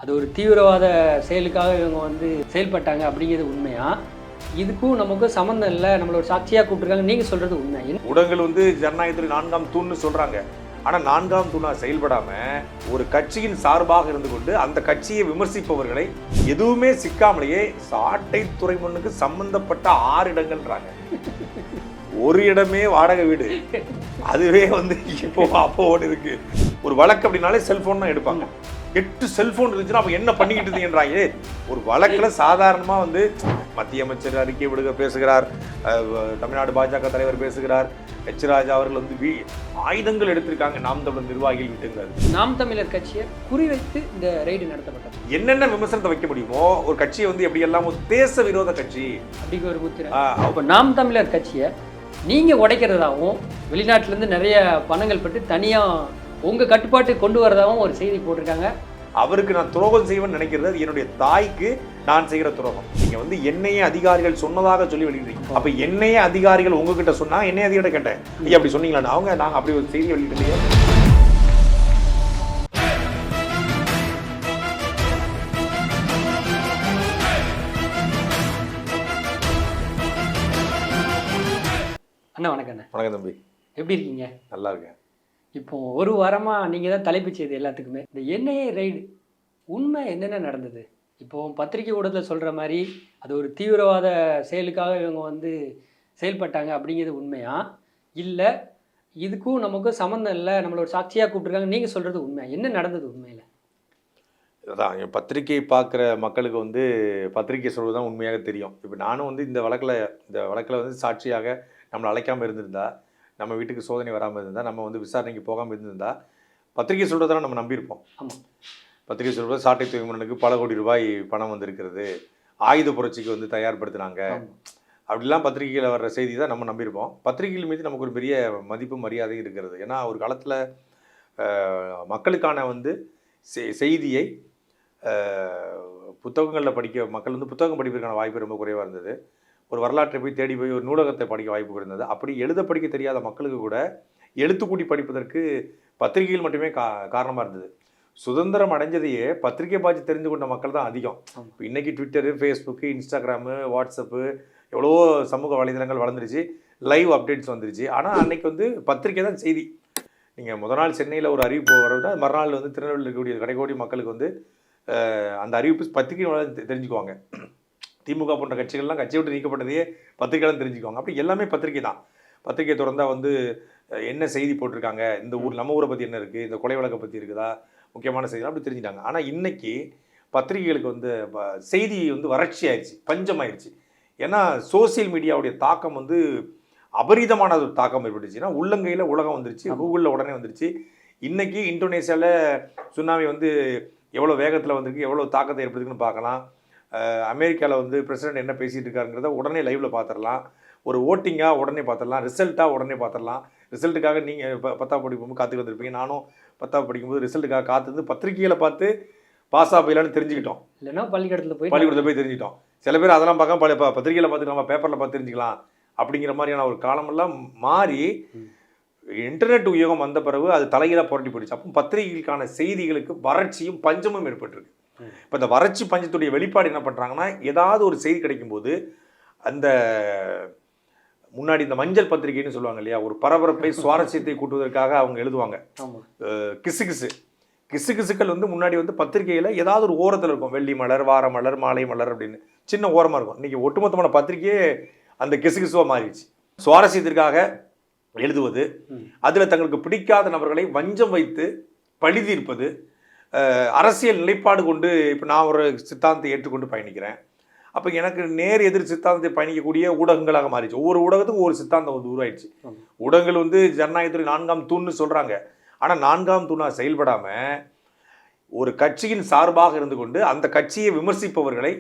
அது ஒரு தீவிரவாத செயலுக்காக இவங்க வந்து செயல்பட்டாங்க அப்படிங்கிறது உண்மையா? இதுக்கும் நமக்கும் சம்மந்தம் இல்லை, நம்மளோட சாட்சியாக கூப்பிட்டுருக்காங்க நீங்கள் சொல்கிறது உண்மை? ஊடகங்கள் வந்து ஜனநாயகத்தில் 4ஆம் தூண்னு சொல்றாங்க. ஆனா 4ஆம் தூணா செயல்படாம ஒரு கட்சியின் சார்பாக இருந்து கொண்டு அந்த கட்சியை விமர்சிப்பவர்களை எதுவுமே சிக்காமலேயே சாட்டை துறைமுன்னுக்கு சம்பந்தப்பட்ட 6 இடங்கள்ன்றாங்க. ஒரு இடமே வாடகை வீடு. அதுவே வந்து இப்போ அப்போ ஒன்று இருக்கு. ஒரு வழக்கு அப்படின்னாலே செல்போன் தான் எடுப்பாங்க. 8 செல்போன் இருந்துச்சுன்னா அப்ப என்ன பண்ணிக்கிட்டு இருந்தீங்கன்றாங்க. ஒரு வழக்குல சாதாரணமா வந்து மத்திய அமைச்சர் அறிக்கை விடுக பேசுகிறார், தமிழ்நாடு பாஜக தலைவர் பேசுகிறார், எச் ராஜா அவர்கள் வந்து ஆயுதங்கள் எடுத்திருக்காங்க நாம் தமிழர் நிர்வாகிகள் விட்டுங்கிறார். நாம் தமிழர் கட்சியை குறிவைத்து இந்த ரெய்டு நடத்தப்பட்டது. என்னென்ன விமர்சனத்தை வைக்க முடியுமோ ஒரு கட்சியை வந்து எப்படி எல்லாம் ஒரு தேச விரோத கட்சி அப்படிங்கிற ஒரு முத்திரை. அப்போ நாம் தமிழர் கட்சியை நீங்கள் உடைக்கிறதாகவும் வெளிநாட்டிலேருந்து நிறைய பணங்கள் பெற்று தனியாக உங்கள் கட்டுப்பாட்டுக்கு கொண்டு வரதாகவும் ஒரு செய்தி போட்டிருக்காங்க. அவருக்கு நான் துரோகம் செய்வேன்னு நினைக்கிறது அது என்னுடைய தாய்க்கு நான் செய்கிற துரோகம். நீங்க வந்து என்னையே அதிகாரிகள் சொன்னதாக சொல்லி வெளியிடுறீங்க. அப்ப என்னையே அதிகாரிகள் உங்ககிட்ட சொன்னா என்னைய அதிகாரிட்ட கேட்டேன், நீ அப்படி சொன்னீங்களா? அவங்க நாங்க அப்படி ஒரு செய்தி வெளியிட்டு. அண்ணா வணக்கம். வணக்கம் தம்பி, எப்படி இருக்கீங்க? நல்லா இருக்கேன். இப்போ ஒரு வாரமாக நீங்கள் தான் தலைப்பு செய்து எல்லாத்துக்குமே இந்த என்ஐஏ ரைடு உண்மை என்னென்ன நடந்தது? இப்போ பத்திரிகை ஊடகத்தில் சொல்கிற மாதிரி அது ஒரு தீவிரவாத செயலுக்காக இவங்க வந்து செயல்பட்டாங்க அப்படிங்கிறது உண்மையா? இல்லை இதுக்கும் நமக்கும் சம்மந்தம் இல்லை, நம்மளோட சாட்சியாக கூப்பிட்டுருக்காங்க நீங்கள் சொல்கிறது உண்மையா? என்ன நடந்தது உண்மையில்? அதான் பத்திரிகை பார்க்குற மக்களுக்கு வந்து பத்திரிகை சொல்வது தான் உண்மையாக தெரியும். இப்போ நானும் வந்து இந்த வழக்கில் வந்து சாட்சியாக நம்மளை அழைக்காமல் இருந்திருந்தா, நம்ம வீட்டுக்கு சோதனை வராமல் இருந்தால், நம்ம வந்து விசாரணைக்கு போகாமல் இருந்திருந்தா, பத்திரிகை சொல்கிறதெல்லாம் நம்ம நம்பியிருப்போம். ஆமாம், பத்திரிகை சொல்கிறது சாட்டை துறைமுகனுக்கு பல கோடி ரூபாய் பணம் வந்திருக்கிறது, ஆயுத புரட்சிக்கு வந்து தயார்படுத்தினாங்க, அப்படிலாம் பத்திரிகையில் வர்ற செய்தி தான் நம்ம நம்பியிருப்போம். பத்திரிகைகள் மீது நமக்கு ஒரு பெரிய மதிப்பு மரியாதையும் இருக்கிறது. ஏன்னா ஒரு காலத்தில் மக்களுக்கான வந்து செய்தியை புத்தகங்களில் படிக்க மக்கள் வந்து புத்தகம் படிப்பதற்கான வாய்ப்பு ரொம்ப குறைவாக இருந்தது. ஒரு வரலாற்றை போய் தேடி போய் ஒரு நூலகத்தை படிக்க வாய்ப்பு இருந்தது. அப்படி எழுத படிக்க தெரியாத மக்களுக்கு கூட எழுத்துக்கூட்டி படிப்பதற்கு பத்திரிகைகள் மட்டுமே காரணமாக இருந்தது. சுதந்திரம் அடைஞ்சதையே பத்திரிகை பாய்ச்சி தெரிந்து கொண்ட மக்கள் தான் அதிகம். இப்போ இன்றைக்கி ட்விட்டரு, ஃபேஸ்புக்கு, இன்ஸ்டாகிராமு, வாட்ஸ்அப்பு எவ்வளவோ சமூக வலைதளங்கள் வளர்ந்துருச்சு, லைவ் அப்டேட்ஸ் வந்துருச்சு. ஆனால் அன்றைக்கி வந்து பத்திரிகை தான் செய்தி. நீங்கள் முதல் நாள் சென்னையில் ஒரு அறிவிப்பு வரவிட்டா மறுநாள் வந்து திருநெல்வேலியில் இருக்கக்கூடிய கடைக்கோடி மக்களுக்கு வந்து அந்த அறிவிப்பு பத்திரிகை தெரிஞ்சுக்குவாங்க. திமுக போன்ற கட்சிகள்லாம் கட்சியை விட்டு நீக்கப்பட்டதையே பத்திரிகைலாம் தெரிஞ்சுக்குவாங்க. அப்படி எல்லாமே பத்திரிகை தான். பத்திரிகை திறந்தால் வந்து என்ன செய்தி போட்டிருக்காங்க, இந்த ஊர் நம்ம ஊரை பற்றி என்ன இருக்குது, இந்த கொலை வழக்கை பற்றி இருக்குதா, முக்கியமான செய்திலாம் அப்படி தெரிஞ்சுட்டாங்க. ஆனால் இன்றைக்கி பத்திரிகைகளுக்கு வந்து செய்தி வந்து வறட்சி ஆயிடுச்சு, பஞ்சம் ஆயிடுச்சு. ஏன்னா சோசியல் மீடியாவுடைய தாக்கம் வந்து அபரிதமான ஒரு தாக்கம் ஏற்பட்டுச்சு. ஏன்னா உள்ளங்கையில் உலகம் வந்துருச்சு, கூகுளில் உடனே வந்துருச்சு. இன்றைக்கி இந்தோனேஷியாவில் சுனாமி வந்து எவ்வளோ வேகத்தில் வந்திருக்கு, எவ்வளோ தாக்கத்தை ஏற்படுத்துக்குன்னு பார்க்கலாம். அமெரிக்காவில் வந்து பிரசிடென்ட் என்ன பேசிகிட்டு இருக்காருங்கிறத உடனே லைவில் பார்த்துடலாம். ஒரு ஓட்டிங்காக உடனே பார்த்துடலாம், ரிசல்ட்டாக உடனே பார்த்துடலாம். ரிசல்ட்டுக்காக நீங்கள் 10ஆம் படிக்கும்போது காத்துக்கு வந்திருப்பீங்க. நானும் 10ஆம் படிக்கும்போது ரிசல்ட்டுக்காக காத்துருந்து பத்திரிகையில் பார்த்து பாஸாக போயிடலான்னு தெரிஞ்சுக்கிட்டோம். இல்லைன்னா பள்ளிக்கூடத்தில் போய் தெரிஞ்சுக்கிட்டோம். சில பேர் அதெல்லாம் பார்க்க பத்திரிகையில் பார்த்துட்டு நம்ம பேப்பரில் பார்த்து தெரிஞ்சுக்கலாம் அப்படிங்கிற மாதிரியான ஒரு காலமெல்லாம் மாறி இன்டர்நெட் உபயோகம் வந்த பிறகு அது தலைகீழாக புரட்டி போயிடுச்சு. அப்போ பத்திரிகைகளுக்கான செய்திகளுக்கு வறட்சியும் பஞ்சமும் ஏற்பட்டிருக்கு. இப்போ இந்த வறட்சி பஞ்சத்துடைய வெளிப்பாடு என்ன பண்ணுறாங்கன்னா, ஏதாவது ஒரு செய்தி கிடைக்கும்போது அந்த முன்னாடி இந்த மஞ்சள் பத்திரிகைன்னு சொல்லுவாங்க இல்லையா, ஒரு பரபரப்பை சுவாரஸ்யத்தை கூட்டுவதற்காக அவங்க எழுதுவாங்க. கிசுக்கள் வந்து முன்னாடி வந்து பத்திரிகையில் ஏதாவது ஒரு ஓரத்தில் இருக்கும், வெள்ளி மலர், வார மலர், மாலை மலர் அப்படின்னு சின்ன ஓரமாக இருக்கும். இன்றைக்கி ஒட்டுமொத்தமான பத்திரிகையே அந்த கிசுவாக மாறிடுச்சு. சுவாரஸ்யத்திற்காக எழுதுவது, அதில் தங்களுக்கு பிடிக்காத நபர்களை வஞ்சம் வைத்து பழி தீர்ப்பது, அரசியல் நிலைப்பாடு கொண்டு இப்போ நான் ஒரு சித்தாந்தத்தை ஏற்றுக்கொண்டு பயணிக்கிறேன், அப்போ எனக்கு நேர் எதிர் சித்தாந்தத்தை பயணிக்கக்கூடிய ஊடகங்களாக மாறிடுச்சு. ஒவ்வொரு ஊடகத்துக்கும் ஒவ்வொரு சித்தாந்தம் வந்து உருவாயிடுச்சு. ஊடகங்கள் வந்து ஜனநாயகத்துறை 4ஆம் தூண்னு சொல்கிறாங்க. ஆனால் 4ஆம் தூணாக செயல்படாமல் ஒரு கட்சியின் சார்பாக இருந்து கொண்டு அந்த கட்சியை விமர்சிப்பவர்களை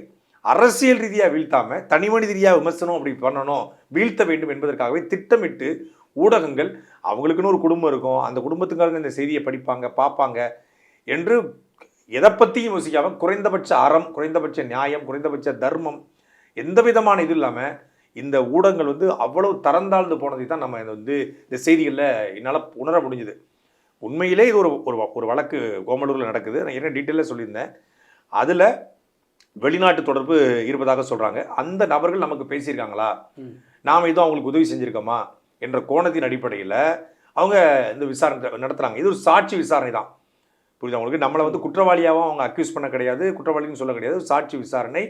அரசியல் ரீதியாக வீழ்த்தாமல் தனி மனித ரீதியாக விமர்சனம் அப்படி பண்ணணும், வீழ்த்த வேண்டும் என்பதற்காகவே திட்டமிட்டு ஊடகங்கள் அவங்களுக்குன்னு ஒரு குடும்பம் இருக்கும், அந்த குடும்பத்துக்காக இந்த செய்தியை படிப்பாங்க, பார்ப்பாங்க என்று எதை பற்றியும் யோசிக்காமல் குறைந்தபட்ச அறம், குறைந்தபட்ச நியாயம், குறைந்தபட்ச தர்மம், எந்த விதமான இது இல்லாமல் இந்த ஊடகங்கள் வந்து அவ்வளவு தரந்தாழ்ந்து போனதை தான் நம்ம வந்து இந்த செய்திகளில் என்னால் உணர முடிஞ்சுது. உண்மையிலே இது ஒரு வழக்கு கோமலூரில் நடக்குது. நான் என்ன டீட்டெயிலாக சொல்லியிருந்தேன். அதில் வெளிநாட்டு தொடர்பு இருப்பதாக சொல்கிறாங்க. அந்த நபர்கள் நமக்கு பேசியிருக்காங்களா, நாம் எதுவும் அவங்களுக்கு உதவி செஞ்சுருக்கோமா என்ற கோணத்தின் அடிப்படையில் அவங்க இந்த விசாரணை நடத்துகிறாங்க. இது ஒரு சாட்சி விசாரணை தான். புரியுது அவங்களுக்கு? நம்மளை வந்து குற்றவாளியாகவும் அவங்க அக்யூஸ் பண்ண கிடையாது, குற்றவாளின்னு சொல்ல கிடையாது. சாட்சி விசாரணை.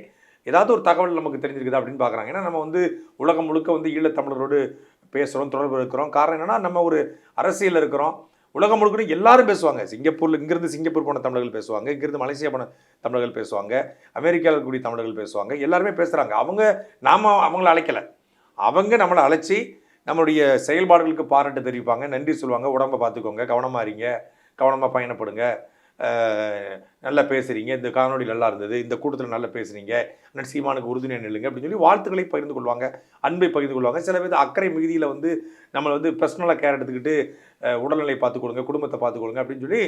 ஏதாவது ஒரு தகவல் நமக்கு தெரிஞ்சிருக்குதா அப்படின்னு பார்க்குறாங்க. ஏன்னா நம்ம வந்து உலகம் முழுக்க வந்து ஈழத்தமிழரோடு பேசுகிறோம், தொடர்பு இருக்கிறோம். காரணம் என்னென்னா நம்ம ஒரு அரசியல் இருக்கிறோம். உலகம் முழுக்க எல்லாரும் பேசுவாங்க. சிங்கப்பூரில் இங்கேருந்து சிங்கப்பூர் போன தமிழர்கள் பேசுவாங்க, இங்கேருந்து மலேசியா போன தமிழர்கள் பேசுவாங்க, அமெரிக்காவில் இருக்கக்கூடிய தமிழர்கள் பேசுவாங்க. எல்லாருமே பேசுகிறாங்க. நாம் அவங்கள அழைக்கலை, அவங்க நம்மளை அழைச்சி நம்மளுடைய செயல்பாடுகளுக்கு பாராட்டு தெரிவிப்பாங்க, நன்றி சொல்லுவாங்க. உடம்பை பார்த்துக்கோங்க, கவனமாக இருங்க, கவனமாக பயணப்படுங்க, நல்லா பேசுகிறீங்க, இந்த காணொலி நல்லா இருந்தது, இந்த கூட்டத்தில் நல்லா பேசுகிறீங்க, அண்ணன் சீமானுக்கு உறுதுணையாக நில்லுங்க அப்படின்னு சொல்லி வாழ்த்துக்களை பகிர்ந்து கொள்வாங்க, அன்பை பகிர்ந்து கொள்வாங்க. சில பேர் அக்கறை மிகுதியில் வந்து நம்மளை வந்து பர்சனலாக கேர் எடுத்துக்கிட்டு உடல்நிலை பார்த்துக்கொள்ளுங்க, குடும்பத்தை பார்த்துக்கொள்ளுங்க அப்படின்னு சொல்லி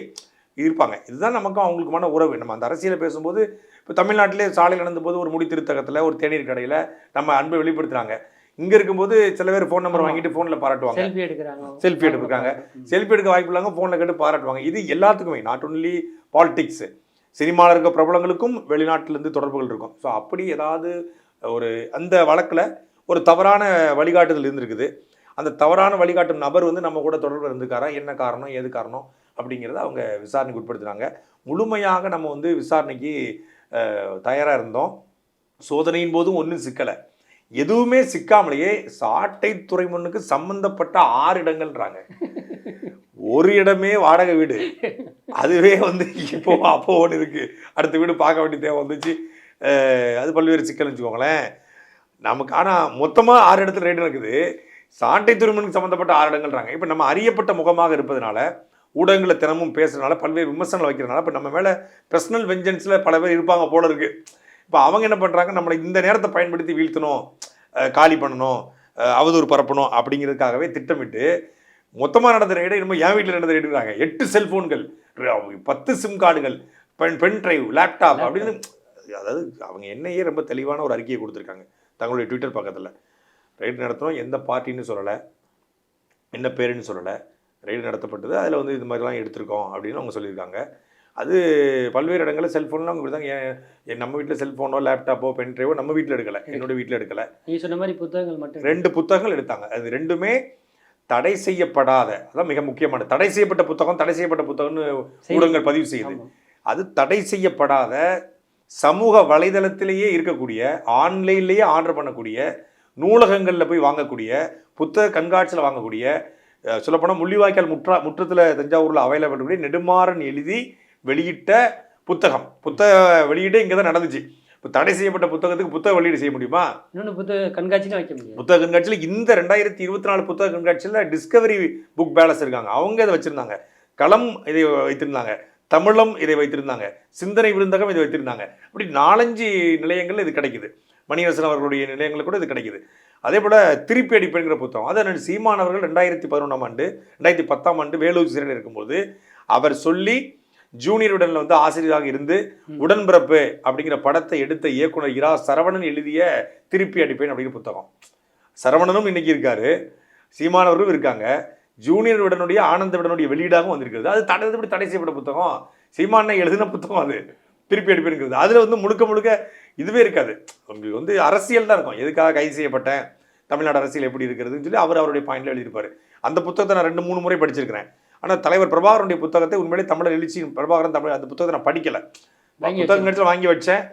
இருப்பாங்க. இதுதான் நமக்கும் அவங்களுக்குமான உறவு. நம்ம அந்த அரசியலை பேசும்போது இப்போ தமிழ்நாட்டிலே சாலையில் நடந்தபோது ஒரு முடி திருத்தகத்தில் ஒரு தேநீர் கடையில் நம்ம அன்பை வெளிப்படுத்துகிறாங்க. இங்கே இருக்கும்போது சில பேர் ஃபோன் நம்பர் வாங்கிட்டு ஃபோனில் பாராட்டுவாங்க, செல்ஃபி எடுக்கிறாங்க, செல்ஃபி எடுக்க வாய்ப்பு இல்லாமல் ஃபோனில் கேட்டு பாராட்டுவாங்க. இது எல்லாத்துக்குமே, நாட் ஒன்லி பாலிடிக்ஸு, சினிமாவில் இருக்க பிரபலங்களுக்கும் வெளிநாட்டிலேருந்து தொடர்புகள் இருக்கும். ஸோ அப்படி ஏதாவது ஒரு அந்த வழக்கில் ஒரு தவறான வழிகாட்டுதல் இருந்திருக்குது. அந்த தவறான வழிகாட்டும் நபர் வந்து நம்ம கூட தொடர்பு இருந்துக்காரா, என்ன காரணம், ஏது காரணம் அப்படிங்கிறத அவங்க விசாரணைக்கு உட்படுத்துனாங்க. முழுமையாக நம்ம வந்து விசாரணைக்கு தயாராக இருந்தோம். சோதனையின் போதும் ஒன்றும் சிக்கலை. எதுவுமே சிக்காமலேயே சாட்டை துறைமுகனுக்கு சம்பந்தப்பட்ட 6 இடங்கள்ன்றாங்க. ஒரு இடமே வாடகை வீடு. அதுவே வந்து இப்போ அப்போ ஒன்று இருக்கு, அடுத்த வீடு பார்க்க வேண்டிய தேவை வந்துச்சு. அது பல்வேறு சிக்கல்னு வச்சுக்கோங்களேன் நமக்கு. ஆனால் மொத்தமாக 6 இடத்துல ரேட் இருக்குது. சாட்டை துறைமுகனுக்கு சம்மந்தப்பட்ட 6 இடங்கள்ன்றாங்க. இப்போ நம்ம அறியப்பட்ட முகமாக இருப்பதனால, ஊடகங்களை தினமும் பேசுறதுனால, பல்வேறு விமர்சனங்கள் வைக்கிறதுனால, இப்போ நம்ம மேலே பர்சனல் வெஞ்சன்ஸில் பல பேர் இருப்பாங்க போல இருக்கு. இப்போ அவங்க என்ன பண்ணுறாங்க, நம்மளை இந்த நேரத்தை பயன்படுத்தி வீழ்த்தணும், காலி பண்ணணும், அவதூறு பரப்பணும் அப்படிங்கிறதுக்காகவே திட்டமிட்டு மொத்தமாக நடந்த ரேடை இன்னும் என் வீட்டில் நடந்த ரேடுங்கிறாங்க. 8 செல்ஃபோன்கள், 10 சிம் கார்டுகள், பென் டிரைவ், லேப்டாப் அப்படின்னு. அதாவது அவங்க என்னையே ரொம்ப தெளிவான ஒரு அறிக்கையை கொடுத்துருக்காங்க தங்களுடைய ட்விட்டர் பக்கத்தில். ரைடு நடத்தணும், எந்த பார்ட்டின்னு சொல்லலை, என்ன பேருன்னு சொல்லலை, ரைடு நடத்தப்பட்டது, அதில் வந்து இது மாதிரிலாம் எடுத்திருக்கோம் அப்படின்னு அவங்க சொல்லியிருக்காங்க. அது பல்வேறு இடங்களில் செல்ஃபோன்லாம் அவங்க தான். நம்ம வீட்டில் செல்ஃபோனோ லேப்டாப்போ பென் ட்ரைவோ நம்ம வீட்டில் எடுக்கலை, என்னோட வீட்டில் எடுக்கலை. நீங்கள் சொன்ன மாதிரி புத்தகங்கள் மட்டும் 2 புத்தகங்கள் எடுத்தாங்க. அது 2மே தடை செய்யப்படாத, அதான் மிக முக்கியமான. தடை செய்யப்பட்ட புத்தகம் தடை செய்யப்பட்ட புத்தகம்னு ஊடகங்கள் பதிவு செய்யுது. அது தடை செய்யப்படாத சமூக வலைதளத்திலேயே இருக்கக்கூடிய, ஆன்லைன்லேயே ஆர்டர் பண்ணக்கூடிய, நூலகங்களில் போய் வாங்கக்கூடிய, புத்தக கண்காட்சியில் வாங்கக்கூடிய, சொல்லப்போனால் முள்ளிவாய்க்கால் முற்றத்தில் தஞ்சாவூரில் அவைலபிள் கூடிய நெடுமாறன் எழுதி வெளியிட்ட புத்தகம். புத்தக வெளியீடு இங்கே தான் நடந்துச்சு. இப்போ தடை செய்யப்பட்ட புத்தகத்துக்கு புத்தக வெளியீடு செய்ய முடியுமா? இன்னொன்று புத்தக கண்காட்சியில் வைக்க முடியும். புத்தக கண்காட்சியில் இந்த 2024 புத்தக கண்காட்சியில் டிஸ்கவரி புக் பேலஸ் இருக்காங்க, அவங்க இதை வச்சுருந்தாங்க. களம் இதை வைத்திருந்தாங்க, தமிழம் இதை வைத்திருந்தாங்க, சிந்தனை விருந்தகம் இதை வைத்திருந்தாங்க. அப்படி 4-5 நிலையங்கள் இது கிடைக்குது. மணியரசன் அவர்களுடைய நிலையங்கள் கூட இது கிடைக்குது. அதே போல் திருப்பி அடிப்பேங்கிற புத்தகம், அதை சீமான் அவர்கள் 2011ஆம் ஆண்டு 2010ஆம் ஆண்டு வேலூர் சிறையில் இருக்கும்போது அவர் சொல்லி ஜூனியர் உடனில் வந்து ஆசிரியராக இருந்து உடன்பிறப்பு அப்படிங்கிற படத்தை எடுத்த இயக்குனர் இரா சரவணன் எழுதிய திருப்பி அடிப்பேன் அப்படிங்கிற புத்தகம். சரவணனும் இன்னைக்கு இருக்காரு, சீமானவர்களும் இருக்காங்க. ஜூனியர் உடனுடைய ஆனந்த விடனுடைய வெளியீடாகவும் வந்திருக்கிறது. அது தடை செய்யப்பட்ட புத்தகம், சீமானை எழுதின புத்தகம். அது திருப்பி அடிப்பேங்கிறது அதில் வந்து முழுக்க இதுவே இருக்காது. உங்களுக்கு வந்து அரசியல் தான் இருக்கும். எதுக்காக கைது செய்யப்பட்டேன், தமிழ்நாடு அரசியல் எப்படி இருக்கிறதுன்னு சொல்லி அவருடைய பாயிண்ட்ல எழுதியிருப்பாரு. அந்த புத்தகத்தை நான் 2-3 முறை படிச்சிருக்கிறேன். ஆனால் தலைவர் பிரபாகரனுடைய புத்தகத்தை உண்மையிலே தமிழர் எழுச்சி பிரபாகரன் தமிழ் அந்த புத்தகத்தை நான் படிக்கலை. புத்தகம் நேரத்தில் வாங்கி வச்சேன்,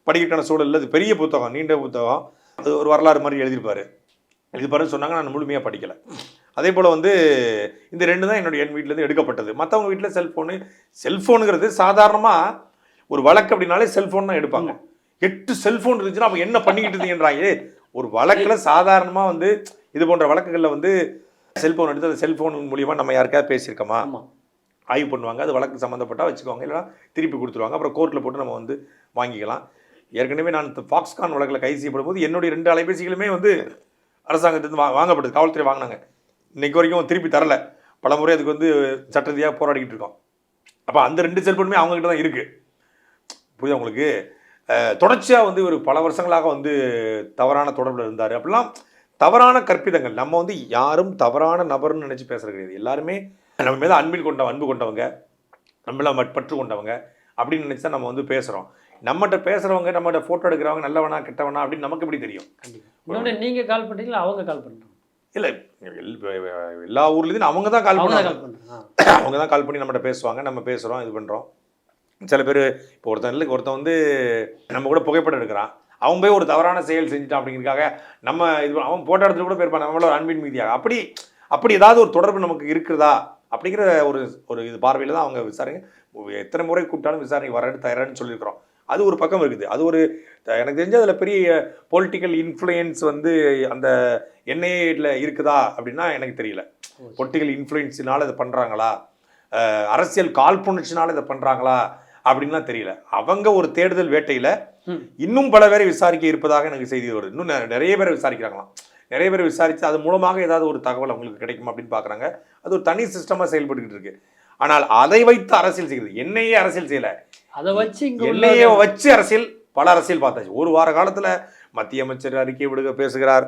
படிக்கிறக்கான சூழல் இல்லை. அது பெரிய புத்தகம், நீண்ட புத்தகம். அது ஒரு வரலாறு மாதிரி எழுதியிருப்பாருன்னு சொன்னாங்க. நான் முழுமையாக படிக்கலை. அதே போல் வந்து இந்த 2 தான் என் வீட்டிலேருந்து எடுக்கப்பட்டது. மற்றவங்க வீட்டில் செல்ஃபோனுங்கிறது சாதாரணமாக ஒரு வழக்கு அப்படின்னாலே செல்ஃபோன் தான் எடுப்பாங்க. 8 செல்ஃபோன் இருந்துச்சுன்னா அப்போ என்ன பண்ணிக்கிட்டு இருந்தீங்கன்றாங்க. ஒரு வழக்கில் சாதாரணமாக வந்து இது போன்ற வழக்குகளில் வந்து செல்ஃபோன் எடுத்து அந்த செல்ஃபோன் மூலியமாக நம்ம யாருக்காவது பேசியிருக்கோமா ஆய்வு பண்ணுவாங்க. அது வழக்கு சம்மந்தப்பட்டால் வச்சுக்கோங்க, இல்லைனா திருப்பி கொடுத்துருவாங்க. அப்புறம் கோர்ட்டில் போட்டு நம்ம வந்து வாங்கிக்கலாம். ஏற்கனவே நான் ஃபாக்ஸ்கான் வழக்கில் கைது செய்யப்படும் போது என்னுடைய 2 அலைபேசிகளுமே வந்து அரசாங்கத்திலிருந்து வாங்கப்படுது, காவல்துறை வாங்கினாங்க. இன்னைக்கு வரைக்கும் திருப்பி தரல. பல முறை அதுக்கு வந்து சட்ட ரீதியாக போராடிக்கிட்டு இருக்கோம். அப்போ அந்த 2 செல்ஃபோனுமே அவங்ககிட்ட தான் இருக்குது. புரியுது உங்களுக்கு? தொடர்ச்சியாக வந்து ஒரு பல வருஷங்களாக வந்து தவறான தொடர்பில் இருந்தார். அப்படிலாம் தவறான கற்பிதங்கள். நம்ம வந்து யாரும் தவறான நபர்னு நினச்சி பேசுறது கிடையாது. எல்லாருமே நம்ம மேலே அன்பு கொண்டவங்க, நம்மள பற்று கொண்டவங்க, அப்படின்னு நினச்சி தான் நம்ம வந்து பேசுகிறோம். நம்மகிட்ட பேசுகிறவங்க, நம்மகிட்ட ஃபோட்டோ எடுக்கிறவங்க நல்லவனா கெட்டவனா அப்படின்னு நமக்கு எப்படி தெரியும்? கண்டிப்பாக. இன்னொன்று நீங்கள் கால் பண்ணுறீங்களா, அவங்க கால் பண்ணுறாங்க? இல்லை, எல்லா ஊர்லேயும் அவங்க தான் கால் பண்ணுவாங்க. அவங்க தான் கால் பண்ணி நம்மகிட்ட பேசுவாங்க, நம்ம பேசுகிறோம், இது பண்ணுறோம். சில பேர் இப்போ ஒருத்தன் வந்து நம்ம கூட புகைப்படம் எடுக்கிறான், அவன் போய் ஒரு தவறான செயல் செஞ்சுட்டான் அப்படிங்கிறதுக்காக நம்ம இது அவன் போட்டோ எடுத்துட்டு கூட போயிருப்பான் நம்மளோட அன்பின் மீதியாக. அப்படி ஏதாவது ஒரு தொடர்பு நமக்கு இருக்கிறதா அப்படிங்கிற ஒரு இது பார்வையில் தான் அவங்க விசாரிங்க. எத்தனை முறை கூப்பிட்டாலும் விசாரணை வரேன்னு தயாரான்னு சொல்லியிருக்கிறோம். அது ஒரு பக்கம் இருக்குது. அது ஒரு எனக்கு தெரிஞ்ச அதில் பெரிய பொலிட்டிக்கல் இன்ஃப்ளூயன்ஸ் வந்து அந்த என்ஐஏல இருக்குதா அப்படின்னா எனக்கு தெரியல. பொலிட்டிக்கல் இன்ஃப்ளூயன்ஸினால இதை பண்ணுறாங்களா, அரசியல் காழ்ப்புணர்ச்சினால இதை பண்ணுறாங்களா அப்படின்லாம் தெரியல. அவங்க ஒரு தேடுதல் வேட்டையில் இன்னும் பல பேரை விசாரிக்க இருப்பதாக எனக்கு செய்தி வருது. இன்னும் நிறைய பேரை விசாரிக்கிறாங்களாம். நிறைய பேர் விசாரித்து அது மூலமாக ஏதாவது ஒரு தகவல் அவங்களுக்கு கிடைக்கும் அப்படின்னு பார்க்குறாங்க. அது ஒரு தனி சிஸ்டமாக செயல்பட்டுக்கிட்டு இருக்கு. ஆனால் அதை வைத்து அரசியல் செய்கிறது, என்னையே அரசியல் செய்யலை, அதை வச்சு என்னையே வச்சு அரசியல், பல அரசியல் பார்த்தாச்சு. ஒரு வார காலத்தில் மத்திய அமைச்சர் அறிக்கை பேசுகிறார்,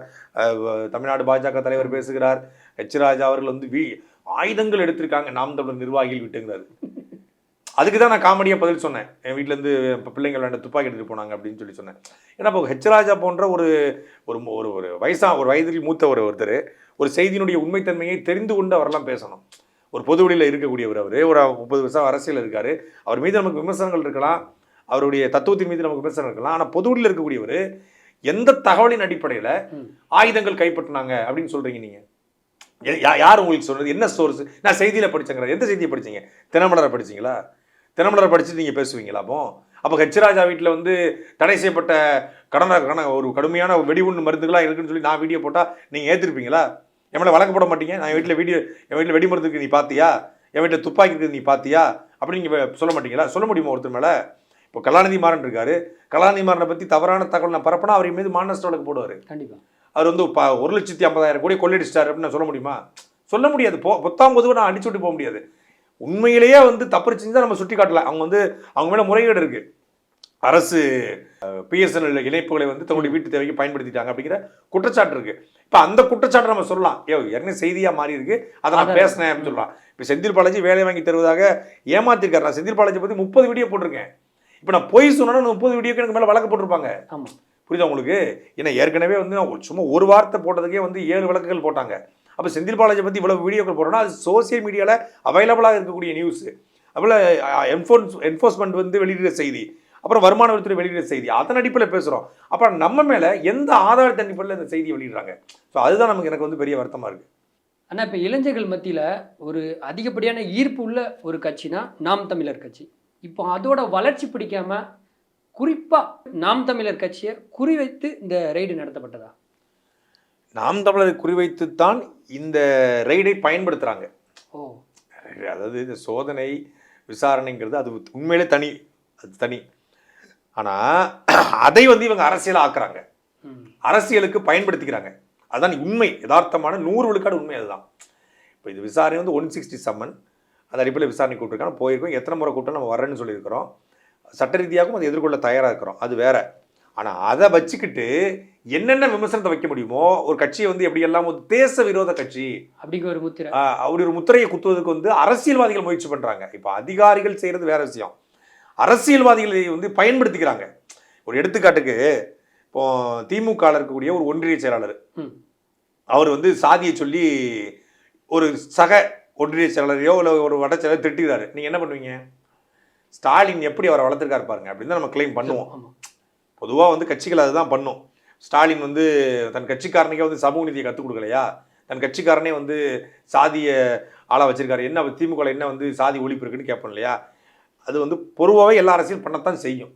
தமிழ்நாடு பாஜக தலைவர் பேசுகிறார், ஹெச் ராஜா அவர்கள் வந்து ஆயுதங்கள் எடுத்திருக்காங்க நாம் தமிழர் நிர்வாகிகள் விட்டுங்கிறாரு. அதுக்கு தான் நான் காமெடியாக பதில் சொன்னேன். என் வீட்டிலேருந்து இப்போ பிள்ளைங்கள் வேண்ட துப்பாக்கி எடுத்துகிட்டு போனாங்க அப்படின்னு சொன்னேன். ஏன்னா இப்போ ஹெச் ராஜா போன்ற ஒரு வயதில் மூத்த ஒருத்தர் ஒரு செய்தியினுடைய உண்மைத்தன்மையை தெரிந்து கொண்டு அவரெல்லாம் பேசணும். ஒரு பொது வழியில் இருக்கக்கூடியவர், அவர் ஒரு 30 வருஷம் அரசியல் இருக்கார். அவர் மீது நமக்கு விமர்சனங்கள் இருக்கலாம், அவருடைய தத்துவத்தின் மீது நமக்கு விமர்சனம் இருக்கலாம். ஆனால் பொது வழியில் இருக்கக்கூடியவர் எந்த தகவலின் அடிப்படையில் ஆயுதங்கள் கைப்பற்றினாங்க அப்படின்னு சொல்கிறீங்க நீங்கள்? யார் உங்களுக்கு சொல்கிறது? என்ன சோர்ஸ்? நான் செய்தியில் படித்தேங்கிறேன். எந்த செய்தியை படித்தீங்க? தினமலரை படிச்சிங்களா? தினமலரை படிச்சுட்டு நீங்கள் பேசுவீங்களா? அப்போ ஹெச் ராஜா வீட்டில் வந்து தடை செய்யப்பட்ட ஒரு கடுமையான வெடிகுண்டு மருந்துகளாக இருக்குன்னு சொல்லி நான் வீடியோ போட்டால் நீங்கள் ஏற்றிருப்பீங்களா? என் மேலே வழக்கு போட மாட்டீங்க. என் வீட்டில் வெடி மருந்து இருக்குது நீ பார்த்தியா, என் வீட்டில் துப்பாக்கி இருக்குது நீ பார்த்தியா அப்படின்னு நீங்கள் சொல்ல மாட்டீங்களா? சொல்ல முடியுமா ஒருத்தர் மேலே? இப்போ கலாநிதி மாறன் இருக்காரு, கலாநிதி மாறனை பற்றி தவறான தகவல் நான் பரப்பினா அவர் மீது மானஸ்ட் வழக்கு போடுவார். கண்டிப்பாக. அவர் வந்து 1,50,000 கோடி கொள்ளையடிச்சிட்டார் அப்படின்னு நான் சொல்ல முடியுமா? சொல்ல முடியாது. பொத்தாம் பொதுவாக நான் அடிச்சு விட்டு போக முடியாது. உண்மையிலேயே வந்து தப்பு செஞ்சுதான் நம்ம சுட்டி காட்டலாம். அவங்க மேலே முறைகேடு இருக்குது. அரசு பிஎஸ்என்எல் இணைப்புகளை வந்து தன்னுடைய வீட்டு தேவைக்கு பயன்படுத்திட்டாங்க அப்படிங்கிற குற்றச்சாட்டு இருக்குது. இப்போ அந்த குற்றச்சாட்டை நம்ம சொல்லலாம். ஏற்கனவே செய்தியாக மாறி இருக்கு, அதை நான் பேசினேன் அப்படின்னு சொல்லலாம். இப்போ செந்தில் பாலாஜி வேலை வாங்கி தருவதாக ஏமாத்திருக்காரு. நான் செந்தில் பாலாஜி பற்றி 30 வீடியோ போட்டிருக்கேன். இப்போ நான் பொய் சொன்னா 30 வீடியோக்கு எனக்கு மேலே வழக்கு போட்டிருப்பாங்க. ஆமாம், புரியுதா உங்களுக்கு? ஏன்னா ஏற்கனவே வந்து சும்மா ஒரு வார்த்தை போட்டதுக்கே வந்து 7 வழக்குகள் போட்டாங்க. அப்போ செந்தில் பாலாஜி பற்றி இவ்வளவு வீடியோக்கள் போடுறோன்னா அது சோசியல் மீடியாவில் அவைலபிளாக இருக்கக்கூடிய நியூஸ். அப்போல என்ஃபோர்ஸ்மெண்ட் வந்து வெளியிடுற செய்தி, அப்புறம் வருமான வரித்துறை வெளியிடுற செய்தி, அதன் அடிப்படையில் பேசுகிறோம். அப்புறம் நம்ம மேலே எந்த ஆதாரத்தின் அடிப்படையில் இந்த செய்தியை வெளியிடுறாங்க? ஸோ அதுதான் எனக்கு வந்து பெரிய வருத்தமாக இருக்குது. ஆனால் இப்போ இளைஞர்கள் மத்தியில் ஒரு அதிகப்படியான ஈர்ப்பு உள்ள ஒரு கட்சினா நாம் தமிழர் கட்சி. இப்போ அதோட வளர்ச்சி பிடிக்காமல் குறிப்பாக நாம் தமிழர் கட்சியை குறிவைத்து இந்த ரெய்டு நடத்தப்பட்டதா? நாம் தமிழரை குறிவைத்துத்தான் இந்த ரெய்டை பயன்படுத்துகிறாங்க. அதாவது இந்த சோதனை விசாரணைங்கிறது அது உண்மையிலே தனி. ஆனால் அதை வந்து இவங்க அரசியல் ஆக்குறாங்க, அரசியலுக்கு பயன்படுத்திக்கிறாங்க. அதுதான் உண்மை, யதார்த்தமான 100 விழுக்காடு உண்மை. அதுதான் இப்போ இது விசாரணை வந்து 160 சம்மன், அந்த அடிப்படையில் விசாரணை கூப்பிட்டுருக்காங்க. போயிருக்கோம், எத்தனை முறை கூட்டம் நம்ம வரேன்னு சொல்லியிருக்கிறோம். சட்ட ரீதியாகவும் அதை எதிர்கொள்ள தயாராக இருக்கிறோம், அது வேற. ஆனால் அதை வச்சுக்கிட்டு என்னென்ன விமர்சனத்தை வைக்க முடியுமோ ஒரு கட்சியை வந்து எப்படியெல்லாம் ஒரு தேச விரோத கட்சி அப்படிங்கிற ஒரு முத்திரை, அப்படி ஒரு முத்திரையை குத்துவதற்கு வந்து அரசியல்வாதிகள் முயற்சி பண்ணுறாங்க. இப்போ அதிகாரிகள் செய்கிறது வேற விஷயம், அரசியல்வாதிகளை வந்து பயன்படுத்திக்கிறாங்க. ஒரு எடுத்துக்காட்டுக்கு இப்போ திமுக இருக்கக்கூடிய ஒரு ஒன்றிய செயலாளர், அவர் வந்து சாதியை சொல்லி ஒரு சக ஒன்றிய செயலாளரையோ இல்லை ஒரு வட செயலர் திட்டுகிறாரு. நீங்கள் என்ன பண்ணுவீங்க? ஸ்டாலின் எப்படி அவரை வளர்த்துருக்காரு பாருங்க அப்படின்னு தான் நம்ம கிளைம் பண்ணுவோம். பொதுவாக வந்து கட்சிகள் அதுதான் பண்ணும். ஸ்டாலின் வந்து தன் கட்சிக்காரனுக்கே வந்து சமூக நீதியை கற்றுக் கொடுக்கலையா, தன் கட்சிக்காரனே வந்து சாதியை ஆளாக வச்சிருக்காரு, என்ன திமுக என்ன வந்து சாதி ஒழிப்பு இருக்குன்னு கேட்போம் இல்லையா? அது வந்து பொதுவாகவே எல்லா அரசியல் பண்ணத்தான் செய்யும்.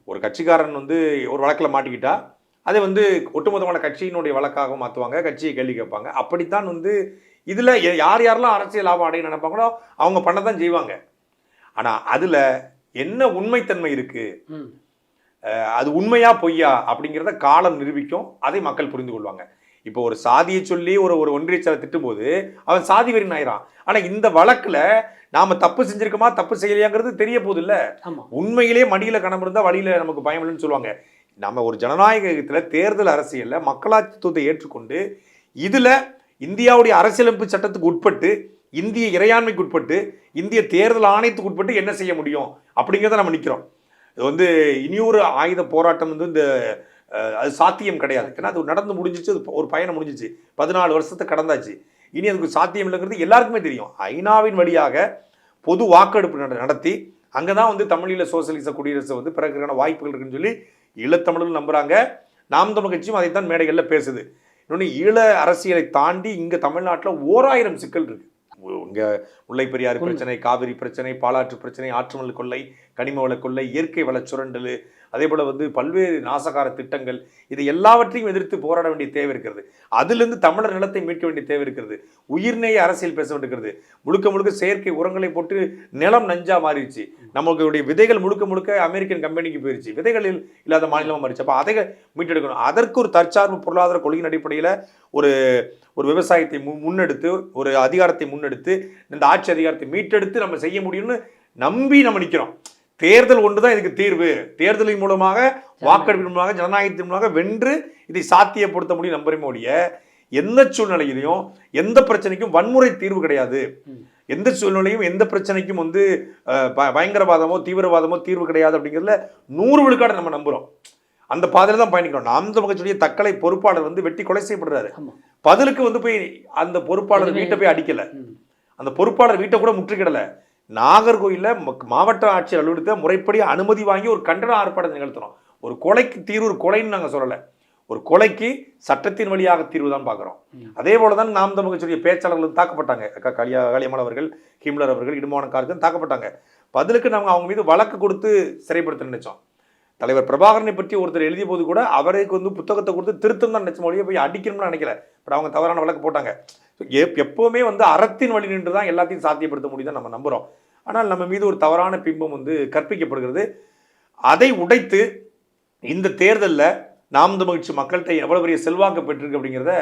ஒரு கட்சிக்காரன் வந்து ஒரு வழக்கில் மாட்டிக்கிட்டா அதை வந்து ஒட்டுமொத்தமான கட்சியினுடைய வழக்காக மாற்றுவாங்க, கட்சியை கேள்வி கேட்பாங்க. அப்படித்தான் வந்து இதில் யாரெல்லாம் அரசியல் லாபம் அடைய நினைப்பாங்களோ அவங்க பண்ணத்தான் செய்வாங்க. ஆனால் அதில் என்ன உண்மைத்தன்மை இருக்குது, அது உண்மையா பொய்யா அப்படிங்கிறத காலம் நிரூபிக்கும், அதை மக்கள் புரிந்து கொள்வாங்க. இப்போ ஒரு சாதியை சொல்லி ஒரு ஒன்றிய செயலர் திட்டும்போது அவன் சாதி வெறி ஆயிரான். ஆனால் இந்த வழக்கில் நாம் தப்பு செஞ்சிருக்கோமா தப்பு செய்யலையாங்கிறது தெரிய போகுது இல்லை. உண்மையிலே மடியில் கணம் இருந்தால் வழியில் நமக்கு பயம் இல்லைன்னு சொல்லுவாங்க. நம்ம ஒரு ஜனநாயகத்தில் தேர்தல் அரசியலில் மக்களாட்சி தத்துவத்தை ஏற்றுக்கொண்டு இதில் இந்தியாவுடைய அரசியலமைப்பு சட்டத்துக்கு உட்பட்டு இந்திய இறையாண்மைக்கு உட்பட்டு, இந்திய தேர்தல் ஆணையத்துக்கு உட்பட்டு என்ன செய்ய முடியும் அப்படிங்கிறத நம்ம நிற்கிறோம். இது வந்து இனியொரு ஆயுத போராட்டம் வந்து இந்த அது சாத்தியம் கிடையாது. ஏன்னா அது நடந்து முடிஞ்சிச்சு, அது ஒரு பயணம் முடிஞ்சிச்சு, 14 வருஷத்தை கடந்தாச்சு. இனி அதுக்கு சாத்தியம் இல்லைங்கிறது எல்லாருக்குமே தெரியும். ஐநாவின் வழியாக பொது வாக்கெடுப்பு நடத்தி அங்கே தான் வந்து தமிழீழ சோசியலிச குடியரசு வந்து பிறகுக்கான வாய்ப்புகள் இருக்குன்னு சொல்லி ஈழத்தமிழர்கள் நம்புகிறாங்க. நாம் தமிழ் கட்சியும் அதைத்தான் மேடைகளில் பேசுது. இன்னொன்று, ஈழ அரசியலை தாண்டி இங்கே தமிழ்நாட்டில் 1000 சிக்கல் இருக்குது. இங்கே முல்லை பெரியாறு பிரச்சனை, காவிரி பிரச்சனை, பாலாற்று பிரச்சனை, ஆற்றுமல் கொள்ளை, கனிம வள கொள்ளை, இயற்கை வள சுரண்டல், அதே போல் வந்து பல்வேறு நாசகார திட்டங்கள், இது எல்லாவற்றையும் எதிர்த்து போராட வேண்டிய தேவை இருக்கிறது. அதிலிருந்து தமிழர் நிலத்தை மீட்க வேண்டிய தேவை இருக்கிறது. உயிர்நேய அரசியல் பேச வேண்டியிருக்கிறது. முழுக்க முழுக்க செயற்கை உரங்களை போட்டு நிலம் நஞ்சா மாறிடுச்சு. நம்மளுடைய விதைகள் முழுக்க முழுக்க அமெரிக்கன் கம்பெனிக்கு போயிடுச்சு. விதைகளில் இல்லாத மாநிலமாக மாறிடுச்சு. அப்போ அதை மீட்டெடுக்கணும். அதற்கு ஒரு தற்சார்பு பொருளாதார கொள்கையின் அடிப்படையில் ஒரு ஒரு விவசாயத்தை முன்னெடுத்து, ஒரு அதிகாரத்தை முன்னெடுத்து, இந்த ஆட்சி அதிகாரத்தை மீட்டெடுத்து நம்ம செய்ய முடியும்னு நம்பி நம்ம நிற்கிறோம். தேர்தல் ஒன்று தான் இதுக்கு தீர்வு. தேர்தலின் மூலமாக, வாக்கெடுப்பின் மூலமாக, ஜனநாயகத்தின் மூலமாக வென்று இதை சாத்தியப்படுத்த முடியும் நம்புறமே ஒழிய, எந்த சூழ்நிலையிலையும் எந்த பிரச்சனைக்கும் வன்முறை தீர்வு கிடையாது. எந்த சூழ்நிலையும் எந்த பிரச்சனைக்கும் வந்து பயங்கரவாதமோ தீவிரவாதமோ தீர்வு கிடையாது அப்படிங்கிறதுல 100 விழுக்காடு நம்ம நம்புறோம். அந்த பாதையில தான் பயணிக்கிறோம். நாம் தமிழ் கட்சியுடைய தக்கலை பொறுப்பாளர் வந்து வெட்டி கொலை செய்யப்படுறாரு. பதிலுக்கு வந்து போய் அந்த பொறுப்பாளர் வீட்டை போய் அடிக்கல, அந்த பொறுப்பாளர் வீட்டை கூட முற்றுகிடல. நாகர்கோயிலில் மாவட்ட ஆட்சியர் அலுவலகத்தை முறைப்படி அனுமதி வாங்கி ஒரு கண்டன ஆர்ப்பாட்டத்தை நிகழ்த்தணும். ஒரு கொலைக்கு தீர்வு, ஒரு கொலைன்னு நாங்கள் சொல்லலை, ஒரு கொலைக்கு சட்டத்தின் வழியாக தீர்வு தான் பார்க்குறோம். அதே போல தான் நாம் தமிழ் கட்சியுடைய பேச்சாளர்கள் தாக்கப்பட்டாங்க. காளியம்மாள் அவர்கள், ஹிம்லர் அவர்கள், இடுமான கார்கன் தாக்கப்பட்டாங்க. பதிலுக்கு நாங்கள் அவங்க மீது வழக்கு கொடுத்து சிறைப்படுத்த நினைச்சோம். தலைவர் பிரபாகரனை பற்றி ஒருத்தர் எழுதிய போது கூட அவருக்கு வந்து புத்தகத்தை கொடுத்து திருத்தம் தான் நினைச்ச மொழியை போய் அடிக்கணும்னு நினைக்கல. பட் அவங்க தவறான வழக்கு போட்டாங்க. எப்பவுமே வந்து அறத்தின் வழி நின்று தான் எல்லாத்தையும் சாத்தியப்படுத்த முடியுதான் நம்ம நம்புகிறோம். ஆனால் நம்ம மீது ஒரு தவறான பிம்பம் வந்து கற்பிக்கப்படுகிறது. அதை உடைத்து இந்த தேர்தலில் நாம் தமிழ் கட்சி மக்கள்கிட்ட எவ்வளவு பெரிய செல்வாக்கு பெற்றிருக்கு அப்படிங்கிறத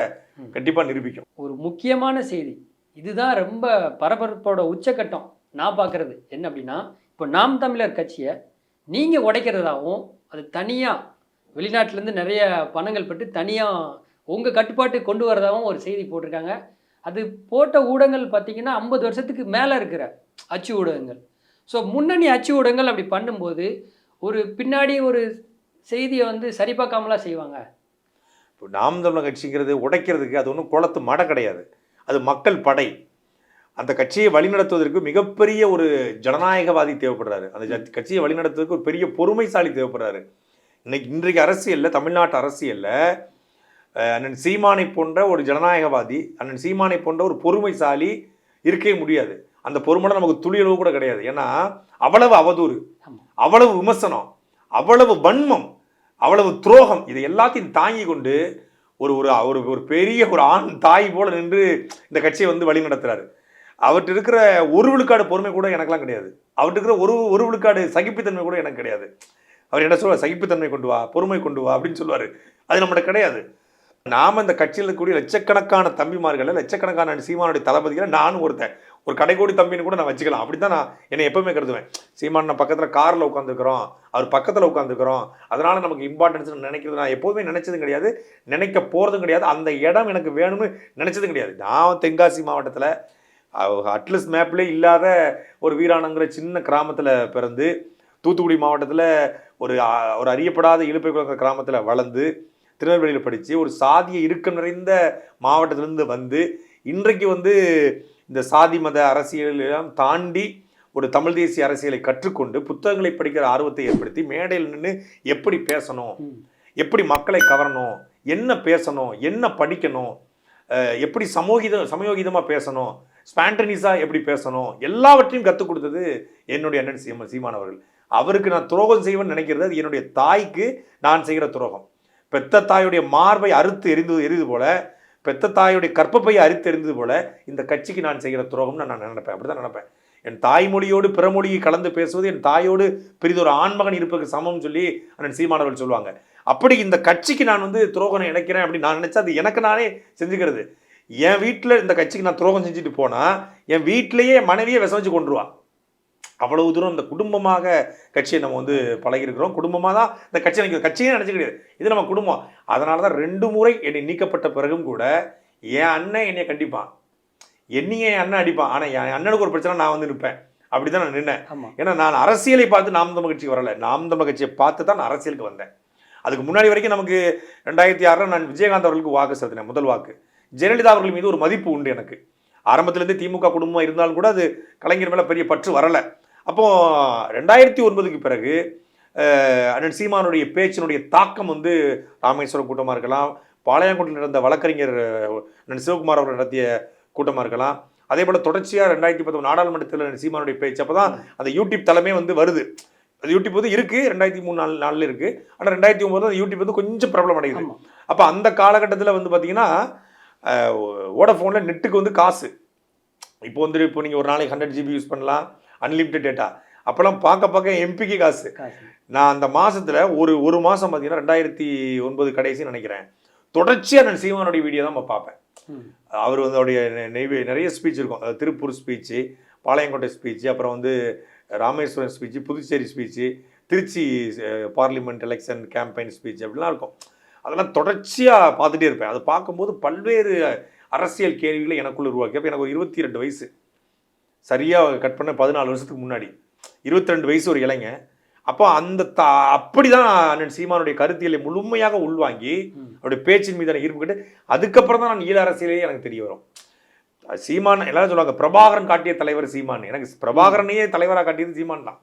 கண்டிப்பாக நிரூபிக்கும். ஒரு முக்கியமான செய்தி இதுதான், ரொம்ப பரபரப்போட உச்சக்கட்டம். நான் பார்க்குறது என்ன அப்படின்னா, இப்போ நாம் தமிழர் கட்சியை நீங்கள் உடைக்கிறதாகவும், அது தனியாக வெளிநாட்டிலேருந்து நிறைய பணங்கள் பெற்று தனியாக உங்கள் கட்டுப்பாட்டு கொண்டு வரதாகவும் ஒரு செய்தி போட்டிருக்காங்க. அது போட்ட ஊடகங்கள் பார்த்திங்கன்னா 50 வருஷத்துக்கு மேலே இருக்கிற அச்சு ஊடகங்கள். ஸோ முன்னணி அச்சு ஊடகங்கள் அப்படி பண்ணும்போது ஒரு பின்னாடி ஒரு செய்தியை வந்து சரி பார்க்காமலாம் செய்வாங்க. இப்போ நாம் தமிழர் கட்சிங்கிறது உடைக்கிறதுக்கு அது ஒன்றும் குளத்து மடை கிடையாது, அது மக்கள் படை. அந்த கட்சியை வழிநடத்துவதற்கு மிகப்பெரிய ஒரு ஜனநாயகவாதி தேவைப்படுறாரு. அந்த கட்சியை வழிநடத்துவதற்கு ஒரு பெரிய பொறுமைசாலி தேவைப்படுறாரு. இன்றைக்கு அரசியலில், தமிழ்நாட்டு அரசியலில் அண்ணன் சீமானை போன்ற ஒரு ஜனநாயகவாதி, அண்ணன் சீமானை போன்ற ஒரு பொறுமைசாலி இருக்கவே முடியாது. அந்த பொறுமையோட நமக்கு துளியளவு கூட கிடையாது. ஏன்னா அவ்வளவு அவதூறு, அவ்வளவு விமர்சனம், அவ்வளவு வன்மம், அவ்வளவு துரோகம், இதை எல்லாத்தையும் தாங்கி கொண்டு ஒரு ஒரு ஒரு பெரிய ஒரு ஆண் தாய் போல நின்று இந்த கட்சியை வந்து வழி நடத்துறாரு. அவர்கிட்ட இருக்கிற ஒரு விழுக்காடு பொறுமை கூட எனக்கெல்லாம் கிடையாது. அவர்கிட்ட இருக்கிற ஒரு விழுக்காடு சகிப்புத்தன்மை கூட எனக்கு கிடையாது. அவர் என்ன சொல்லுவார்? சகிப்புத்தன்மை கொண்டு வா, பொறுமை கொண்டு வா அப்படின்னு சொல்லுவார். அது நம்மகிட்ட கிடையாது. நாம் இந்த கட்சியில் இருக்கக்கூடிய லட்சக்கணக்கான தம்பிமார்களை, லட்சக்கணக்கான சீமானுடைய தளபதிகளை நானும் ஒரு கடைக்கோடி தம்பின்னு கூட நான் வச்சுக்கலாம். அப்படி தான் நான் என்னை எப்பவுமே கருதுவேன். சீமான் நான் பக்கத்தில் காரில் உட்காந்துக்கிறோம், அவர் பக்கத்தில் உட்காந்துக்கிறோம், அதனால் நமக்கு இம்பார்ட்டன்ஸ் நினைக்கிறது நான் எப்போதுமே நினைச்சதும் கிடையாது, நினைக்க போகிறதும் கிடையாது. அந்த இடம் எனக்கு வேணும்னு நினைச்சதும் கிடையாது. நான் தென்காசி மாவட்டத்தில் அட்லஸ் மேப்லேயே இல்லாத ஒரு வீராணங்கிற சின்ன கிராமத்தில் பிறந்து, தூத்துக்குடி மாவட்டத்தில் ஒரு அறியப்படாத இழுப்பை குளங்கிற கிராமத்தில் வளர்ந்து, திருநெல்வேலியில் படித்து, ஒரு சாதிய இறுக்கம் நிறைந்த மாவட்டத்திலேருந்து வந்து இன்றைக்கு வந்து இந்த சாதி மத அரசியலெல்லாம் தாண்டி ஒரு தமிழ் தேசிய அரசியலை கற்றுக்கொண்டு புத்தகங்களை படிக்கிற ஆர்வத்தை ஏற்படுத்தி மேடையில் நின்று எப்படி பேசணும், எப்படி மக்களை கவரணும், என்ன பேசணும், என்ன படிக்கணும், எப்படி சமயோகிதமாக பேசணும், ஸ்பான்டனிஸாக எப்படி பேசணும், எல்லாவற்றையும் கற்றுக் கொடுத்தது என்னுடைய அண்ணன் சீமான் அவர்கள். அவருக்கு நான் துரோகம் செய்வேன்னு நினைக்கிறது அது என்னுடைய தாய்க்கு நான் செய்கிற துரோகம். பெத்த தாயுடைய மார்பை அறுத்து எரிந்து போல, பெத்த தாயுடைய கற்பப்பையை அறுத்து எரிந்தது போல இந்த கட்சிக்கு நான் செய்கிற துரோகம்னு நான் நினைப்பேன். அப்படி தான் நினைப்பேன். என் தாய்மொழியோடு பிறமொழியை கலந்து பேசுவது என் தாயோடு பெரிதொரு ஆண்மகன் இருப்பதுக்கு சமம் சொல்லி அண்ணன் சீமானவர்கள் சொல்லுவாங்க. அப்படி இந்த கட்சிக்கு நான் வந்து துரோகம் நினைக்கிறேன் அப்படின்னு நான் நினைச்சா அது எனக்கு நானே செஞ்சுக்கிறது. என் வீட்டில் இந்த கட்சிக்கு நான் துரோகம் செஞ்சுட்டு போனால் என் வீட்டிலேயே மனைவியை விஷம் வச்சு கொண்டுருவா. அவ்வளவு தூரம் இந்த குடும்பமாக கட்சியை நம்ம வந்து பழகிருக்கிறோம். குடும்பமாக தான் இந்த கட்சி நினைக்கிறது. கட்சியே நினச்சி கிடையாது, இது நம்ம குடும்பம். அதனால தான் 2 முறை என்னை நீக்கப்பட்ட பிறகும் கூட என் அண்ணன் என்னை கண்டிப்பான். என்னையே என் அண்ணன் அடிப்பான், ஆனால் என் அண்ணனுக்கு ஒரு பிரச்சனை நான் வந்து நிற்பேன். அப்படி தான் நான் நின்னேன். ஆமா. ஏன்னா நான் அரசியலை பார்த்து நாம் தமிழ் கட்சி வரல, நாம் தமிழ் கட்சியை பார்த்து தான் நான் அரசியலுக்கு வந்தேன். அதுக்கு முன்னாடி வரைக்கும் நமக்கு 2006 நான் விஜயகாந்த் அவர்களுக்கு வாக்கு செலுத்தினேன், முதல் வாக்கு. ஜெயலலிதா அவர்கள் மீது ஒரு மதிப்பு உண்டு எனக்கு. ஆரம்பத்திலேருந்து திமுக குடும்பம் இருந்தாலும் கூட அது கலைஞர் மேலே பெரிய பற்று வரலை. அப்போது 2009க்கு பிறகு அண்ணன் சீமானுடைய பேச்சினுடைய தாக்கம் வந்து ராமேஸ்வரம் கூட்டமாக இருக்கலாம், பாளையங்கோட்டில் நடந்த வழக்கறிஞர் அண்ணன் சிவகுமார் அவர்கள் நடத்திய கூட்டமாக இருக்கலாம், அதே போல் தொடர்ச்சியாக 2019 நாடாளுமன்றத்தில் சீமானுடைய பேச்சு. அப்போ தான் அந்த யூடியூப் தலைமை வந்து வருது. அது யூடியூப் வந்து இருக்குது, 2003-4 இருக்குது. ஆனால் 2009 அந்த யூடியூப் வந்து கொஞ்சம் பிரபலம் அடையுது. அப்போ அந்த காலகட்டத்தில் வந்து பார்த்தீங்கன்னா வோடஃபோனில் நெட்டுக்கு வந்து காசு. இப்போ நீங்கள் ஒரு நாளைக்கு 100 GB யூஸ் பண்ணலாம், அன்லிமிட்டட் டேட்டா. அப்போல்லாம் பார்க்க எம்பிக்கு காசு. நான் அந்த மாதத்தில் ஒரு மாதம் பார்த்தீங்கன்னா 2009 கடைசின்னு நினைக்கிறேன், தொடர்ச்சியாக நான் சீமானுடைய வீடியோ தான் பார்ப்பேன். அவர் வந்து அவருடைய நிறைய ஸ்பீச் இருக்கும். திருப்பூர் ஸ்பீச்சு, பாளையங்கோட்டை ஸ்பீச்சு, அப்புறம் வந்து Rameswaram speech, Puducherry speech, Trichy parliament election campaign speech அப்படிலாம் இருக்கும். அதெல்லாம் தொடர்ச்சியாக பார்த்துட்டே இருப்பேன். அதை பார்க்கும்போது பல்வேறு அரசியல் கேள்விகளை எனக்குள்ள உருவாக்கி. அப்போ எனக்கு ஒரு 22 வயசு, சரியாக கட் பண்ண 14 வருஷத்துக்கு முன்னாடி 22 வயசு ஒரு இளைஞ. அப்போ அந்த அப்படி தான் அண்ணன் சீமானுடைய கருத்தியலை முழுமையாக உள்வாங்கி அவருடைய பேச்சின் மீதான ஈர்ப்பு கிட்டு அதுக்கப்புறம் தான் நான் ஈழ அரசியலே எனக்கு தெரிய வரும். சீமான் எல்லாரும் சொல்லுவாங்க பிரபாகரன் காட்டிய தலைவர் சீமான், எனக்கு பிரபாகரனையே தலைவராக காட்டியது சீமான் தான்.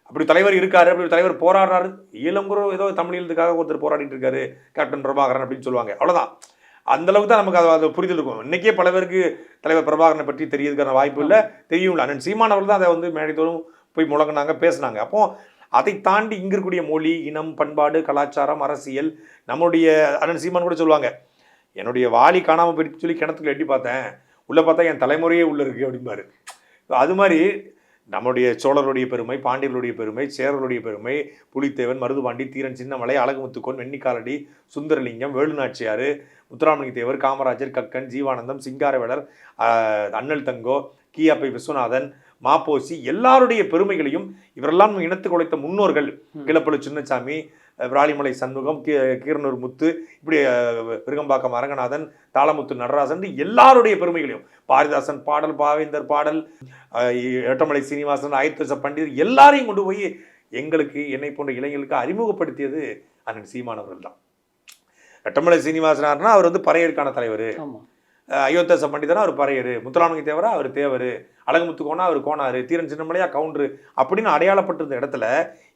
அப்படி தலைவர் இருக்காரு, அப்படி தலைவர் போராடுறாரு, ஈழங்குற ஏதோ தமிழீழத்துக்காக ஒருத்தர் போராடிட்டு இருக்காரு கேப்டன் பிரபாகரன் அப்படின்னு சொல்லுவாங்க. அவ்வளோதான். அந்த அளவுக்கு தான் நமக்கு அது புரிதல் இருக்கும். இன்னைக்கே பல பேருக்கு தலைவர் பிரபாகரனை பற்றி தெரியறதுக்கான வாய்ப்பு இல்லை, தெரியும் இல்லை. அண்ணன் சீமான் அவர்கள் தான் அதை வந்து மேடைத்தோறும் போய் முழங்கினாங்க, பேசினாங்க. அப்போ அதை தாண்டி இங்கே இருக்கக்கூடிய மொழி, இனம், பண்பாடு, கலாச்சாரம், அரசியல், நம்மளுடைய அண்ணன் சீமான் கூட சொல்லுவாங்க, என்னுடைய வாலி காணாமல் போயிட்டு சொல்லி கிணத்துக்குள்ள எட்டி பார்த்தேன், உள்ளே பார்த்தா என் தலைமுறையே உள்ளே இருக்குது அப்படிம்பாரு. அது மாதிரி நம்முடைய சோழருடைய பெருமை, பாண்டியர்களுடைய பெருமை, சேரருடைய பெருமை, புலித்தேவன், மருதுபாண்டி, தீரன் சின்னமலை, அழகுமுத்துக்கோன், வெண்ணிக்காலடி, சுந்தரலிங்கம், வேலுநாச்சியார், முத்துராமலிங்க தேவர், காமராஜர், கக்கன், ஜீவானந்தம், சிங்காரவேலர், அண்ணல் தங்கோ, கியாப்பை விஸ்வநாதன், மாப்போசி, எல்லாருடைய பெருமைகளையும் இவரெல்லாம் இனத்துக்கு உழைத்த முன்னோர்கள், கிளப்பலு சின்னசாமி, விராலிமலை சண்முகம், கீரனூர் முத்து, இப்படி விருகம்பாக்கம் அரங்கநாதன், தாளமுத்து நடராசன், எல்லாருடைய பெருமைகளையும், பாரதிதாசன் பாடல், பாவேந்தர் பாடல், எட்டமலை சீனிவாசன், ஆயத்தச பண்டிதர், எல்லாரையும் கொண்டு போய் எங்களுக்கு என்னை போன்ற இளைஞர்களுக்கு அறிமுகப்படுத்தியது அண்ணன் சீமானவர்கள் தான். எட்டமலை சீனிவாசனார்னா அவர் வந்து பறையருக்கான தலைவர், அயோத்தியாச பண்டிதனா அவர் பறையரு, முத்துராமலிங்க தேவரா அவர் தேவர், அழகுமுத்துக்கோனா அவர் கோனாரு, தீரன் சின்னமலையா கவுண்டரு அப்படின்னு அடையாளப்பட்டிருந்த இடத்துல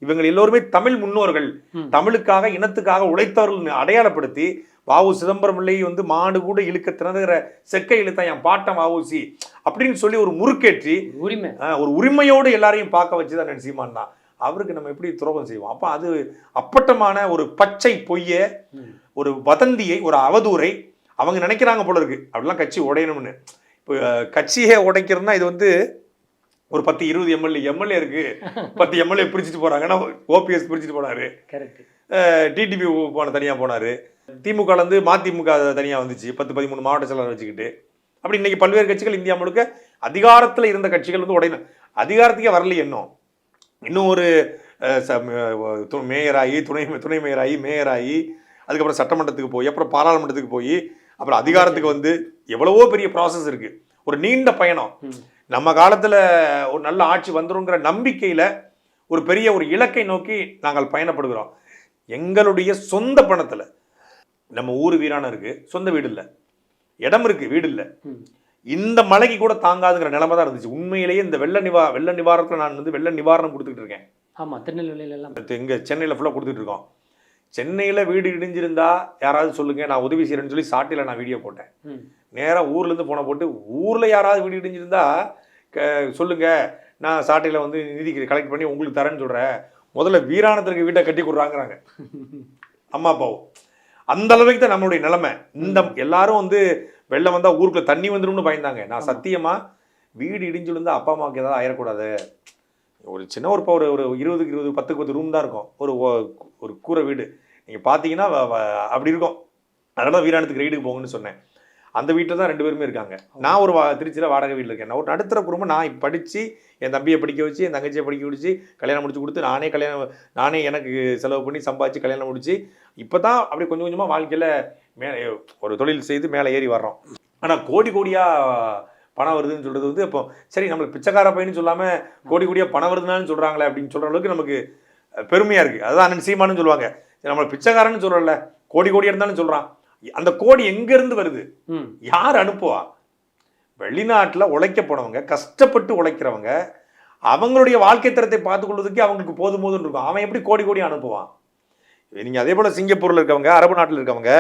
இவங்க எல்லோருமே தமிழ் முன்னோர்கள், தமிழுக்காக இனத்துக்காக உழைத்தவர்கள் அடையாளப்படுத்தி வாவு சிதம்பரம் பிள்ளை வந்து மாடு கூட இழுக்க திறந்துகிற செக்கை இழுத்தான் என் பாட்டம் வாவுசி அப்படின்னு சொல்லி ஒரு முறுக்கேற்றி ஒரு உரிமையோடு எல்லாரையும் பார்க்க வச்சுதான் அண்ணன் சீமான் தான். அவருக்கு நம்ம எப்படி துரோகம் செய்வோம்? அப்போ அது அப்பட்டமான ஒரு பச்சை பொய்ய, ஒரு வதந்தியை, ஒரு அவதூறை அவங்க நினைக்கிறாங்க போல இருக்கு. அப்படிலாம் கட்சி உடையணும்னு. இப்போ கட்சியை உடைக்கிறதுனா இது வந்து ஒரு 10-20 எம்எல்ஏ இருக்கு, 10 எம்எல்ஏ பிரிச்சுட்டு போறாங்கன்னா ஓபிஎஸ் பிரிச்சுட்டு போனாரு, டிடிபி போன தனியாக போனாரு, திமுகலேருந்து மதிமுக தனியாக வந்துச்சு, 10-13 மாவட்ட செயலாளர் வச்சுக்கிட்டு. அப்படி இன்னைக்கு பல்வேறு கட்சிகள் இந்தியா முழுக்க அதிகாரத்தில் இருந்த கட்சிகள் வந்து உடையணும். அதிகாரத்துக்கே வரல இன்னும் ஒரு மேயராகி, துணை மேயராகி, மேயராகி, அதுக்கப்புறம் சட்டமன்றத்துக்கு போய், அப்புறம் பாராளுமன்றத்துக்கு போய், அப்புறம் அதிகாரத்துக்கு வந்து எவ்வளவோ பெரிய ப்ராசஸ் இருக்கு. ஒரு நீண்ட பயணம். நம்ம காலத்துல ஒரு நல்ல ஆட்சி வந்துருங்கிற நம்பிக்கையில ஒரு பெரிய ஒரு இலக்கை நோக்கி நாங்கள் பயணப்படுகிறோம். எங்களுடைய சொந்த பணத்துல நம்ம ஊர் வீரான இருக்கு, சொந்த வீடு இல்லை, இடம் இருக்கு, வீடு இல்லை. இந்த மலைக்கு கூட தாங்காதுங்கிற நிலைமை தான் இருந்துச்சு. உண்மையிலேயே இந்த வெள்ள நிவாரணத்துல நான் வந்து வெள்ள நிவாரணம் கொடுத்துட்டு இருக்கேன். ஆமா, திருநெல்வேலியில எல்லாம் இங்க சென்னையில ஃபுல்லா கொடுத்துட்டு இருக்கோம். சென்னையில் வீடு இடிஞ்சிருந்தா யாராவது சொல்லுங்க, நான் உதவி செய்கிறேன்னு சொல்லி சாட்டியில் நான் வீடியோ போட்டேன். நேராக ஊர்லேருந்து போன போட்டு ஊரில் யாராவது வீடு இடிஞ்சிருந்தா சொல்லுங்க, நான் சாட்டையில் வந்து நிதி கலெக்ட் பண்ணி உங்களுக்கு தரேன்னு சொல்கிறேன். முதல்ல வீராணத்திற்கு வீட்டை கட்டி கொடுறாங்கிறாங்க அம்மா அப்பாவும். அந்த அளவுக்கு தான் நம்மளுடைய நிலைமை. இந்த எல்லாரும் வந்து வெள்ளம் வந்தால் ஊருக்குள்ள தண்ணி வந்துடும்னு பயந்தாங்க. நான் சத்தியமாக வீடு இடிஞ்சு விழுந்தா அப்பா அம்மாவுக்கு ஏதாவது ஆயிடக்கூடாது. ஒரு சின்ன ஒரு 20-20 10-10 ரூம் தான் இருக்கும், ஒரு கூரை வீடு. நீங்கள் பார்த்தீங்கன்னா அப்படி இருக்கும். அதனால வீராணத்துக்கு ரைடுக்கு போங்கன்னு சொன்னேன். அந்த வீட்டில் தான் 2 பேருமே இருக்காங்க. நான் ஒரு திருச்சியில் வாடகை வீட்டில் இருக்கேன். நான் ஒரு நடுத்தர குடும்பம். நான் படித்து என் தம்பியை படிக்க வச்சு, என் தங்கச்சியை படிக்க வச்சு, கல்யாணம் முடிச்சு கொடுத்து, நானே எனக்கு செலவு பண்ணி சம்பாதிச்சு கல்யாணம் முடிச்சு, இப்போ தான் அப்படி கொஞ்சம் கொஞ்சமாக வாழ்க்கையில் ஒரு தொழில் செய்து மேலே ஏறி வர்றோம். ஆனால் கோடி கோடியாக பணம் வருதுன்னு சொல்கிறது வந்து இப்போ சரி நம்மளுக்கு பிச்சைக்கார பையன்னு சொல்லாமல் கோடி கோடியாக பணம் வருதுன்னு சொல்கிறாங்களே அப்படின்னு சொல்கிற அளவுக்கு நமக்கு பெருமையாக இருக்குது. அதுதான் அண்ணன் சீமானு சொல்லுவாங்க, நம்மளை பிச்சைக்காரன்னு சொல்கிறல்ல, கோடி கோடியாக இருந்தாலும் சொல்கிறான். அந்த கோடி எங்கேருந்து வருது, யார் அனுப்புவா? வெளிநாட்டில் உழைக்க போனவங்க, கஷ்டப்பட்டு உழைக்கிறவங்க, அவங்களுடைய வாழ்க்கை தரத்தை பார்த்துக்கொள்வதற்கு அவங்களுக்கு போதும் போதுன்னு இருக்கும். அவன் எப்படி கோடி கோடி அனுப்புவான்? நீங்கள் அதே போல் சிங்கப்பூரில் இருக்கவங்க, அரபு நாட்டில் இருக்கவங்க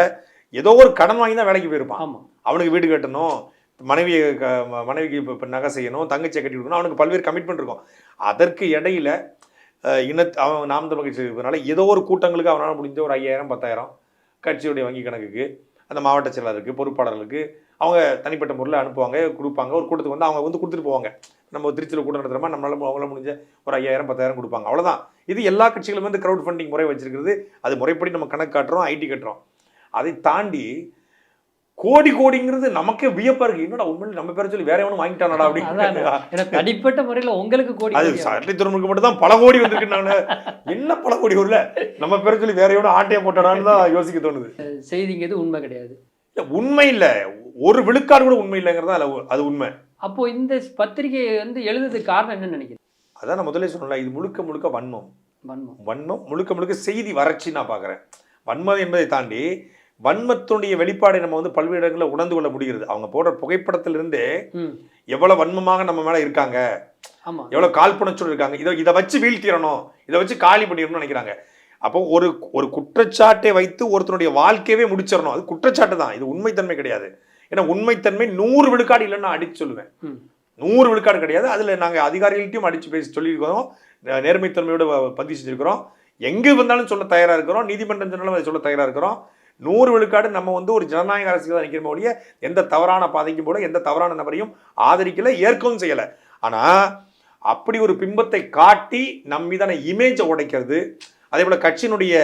ஏதோ ஒரு கடன் வாங்கி தான் வேலைக்கு போயிருப்பான். அவனுக்கு வீடு கட்டணும், மனைவிக்கு இப்போ நகை செய்யணும், தங்கச்சியை கட்டி கொடுக்கணும், அவனுக்கு பல்வேறு கமிட்மெண்ட் இருக்கும். அதற்கு இடையில அவன் நாம் தமிழ் கட்சி இருக்கிறதுனால ஏதோ ஒரு கூட்டங்களுக்கு அவனால் முடிஞ்ச ஒரு 5000 10,000 கட்சியுடைய வங்கி கணக்குக்கு, அந்த மாவட்ட செயலாளருக்கு, பொறுப்பாளர்களுக்கு அவங்க தனிப்பட்ட முறையில் அனுப்புவாங்க, கொடுப்பாங்க. ஒரு கூட்டத்துக்கு வந்து அவங்க வந்து கொடுத்துட்டு போவாங்க. நம்ம திருச்சியில் கூட்டம் நடத்துகிறோமா, நம்மளால அவங்கள முடிஞ்ச ஒரு 5000 10,000 கொடுப்பாங்க, அவ்வளோதான். இது எல்லா கட்சிகளும் வந்து க்ரௌட் ஃபண்டிங் முறை வச்சிருக்கிறது. அது முறைப்படி நம்ம கணக்கு காட்டுறோம், ஐடி கட்டுறோம். அதை தாண்டி கோடி கோடிங்கிறது நமக்கே வியப்பா இருக்கு. என்னடா உண்மையில நம்ம பேரை சொல்லி வேற எவனும் வாங்கிட்டானடா அப்படின்னு. தனிப்பட்ட முறையில் உங்களுக்கு கோடி, அது சட்டை துறைமுக மட்டும் தான் பல கோடி வந்திருக்கு. நான் என்ன பல கோடி வரல, நம்ம பேரை சொல்லி வேற எவனும் ஆட்டையை போட்டாடான்னு தான் யோசிக்க தோணுது. செய்திங்கிறது உண்மை கிடையாது. உண்மை இல்லை, ஒரு விழுக்காடு கூட உண்மை இல்லைங்கிறதா அது உண்மை. அப்போ இந்த பத்திரிகையை வந்து எழுதுறதுக்கு காரணம் என்னன்னு நினைக்கிறேன்? அதான் நான் முதல்ல சொன்னல, இது முழுக்க முழுக்க வன்மம் முழுக்க முழுக்க செய்தி வறட்சி நான் பார்க்குறேன். வன்மம் என்பதை தாண்டி வன்மத்துடைய வெளிப்பாடை நம்ம வந்து பல்வேறு இடங்களில் உணர்ந்து கொள்ள முடிகிறது. அவங்க போடுற புகைப்படத்திலிருந்து எவ்வளவு வன்மமாக நம்ம மேல இருக்காங்க, எவ்வளவு காழ்ப்புணர்ச்சியோடு இருக்காங்க, இதை வச்சு வீழ்த்திடணும், இதை வச்சு காலி பண்ணிடணும்னு நினைக்கிறாங்க. அப்போ ஒரு குற்றச்சாட்டை வைத்து ஒருத்தனுடைய வாழ்க்கையவே முடிச்சிடணும். அது குற்றச்சாட்டு தான், இது உண்மைத்தன்மை கிடையாது. ஏன்னா உண்மைத்தன்மை 100 விழுக்காடு இல்லைன்னு நான் அடிச்சு சொல்லுவேன். 100 விழுக்காடு கிடையாது. அதில் நாங்கள் அதிகாரிகள்ட்டையும் அடித்து பேசி சொல்லியிருக்கிறோம், நேர்மைத்தன்மையோடு பதிவு செஞ்சுருக்கிறோம், எங்கே வந்தாலும் சொல்ல தயாராக இருக்கிறோம், நீதிமன்றம் சொன்னாலும் அதை சொல்ல தயாராக இருக்கிறோம். 100 விழுக்காடு நம்ம வந்து ஒரு ஜனநாயக அரசுக்கு தான் நிற்கிறோம் ஒழிய எந்த தவறான பாதைக்கும் போல எந்த தவறான நபரையும் ஆதரிக்கலை, ஏற்கவும் செய்யலை. ஆனால் அப்படி ஒரு பிம்பத்தை காட்டி நம் மீதான இமேஜை உடைக்கிறது, அதே போல் கட்சியினுடைய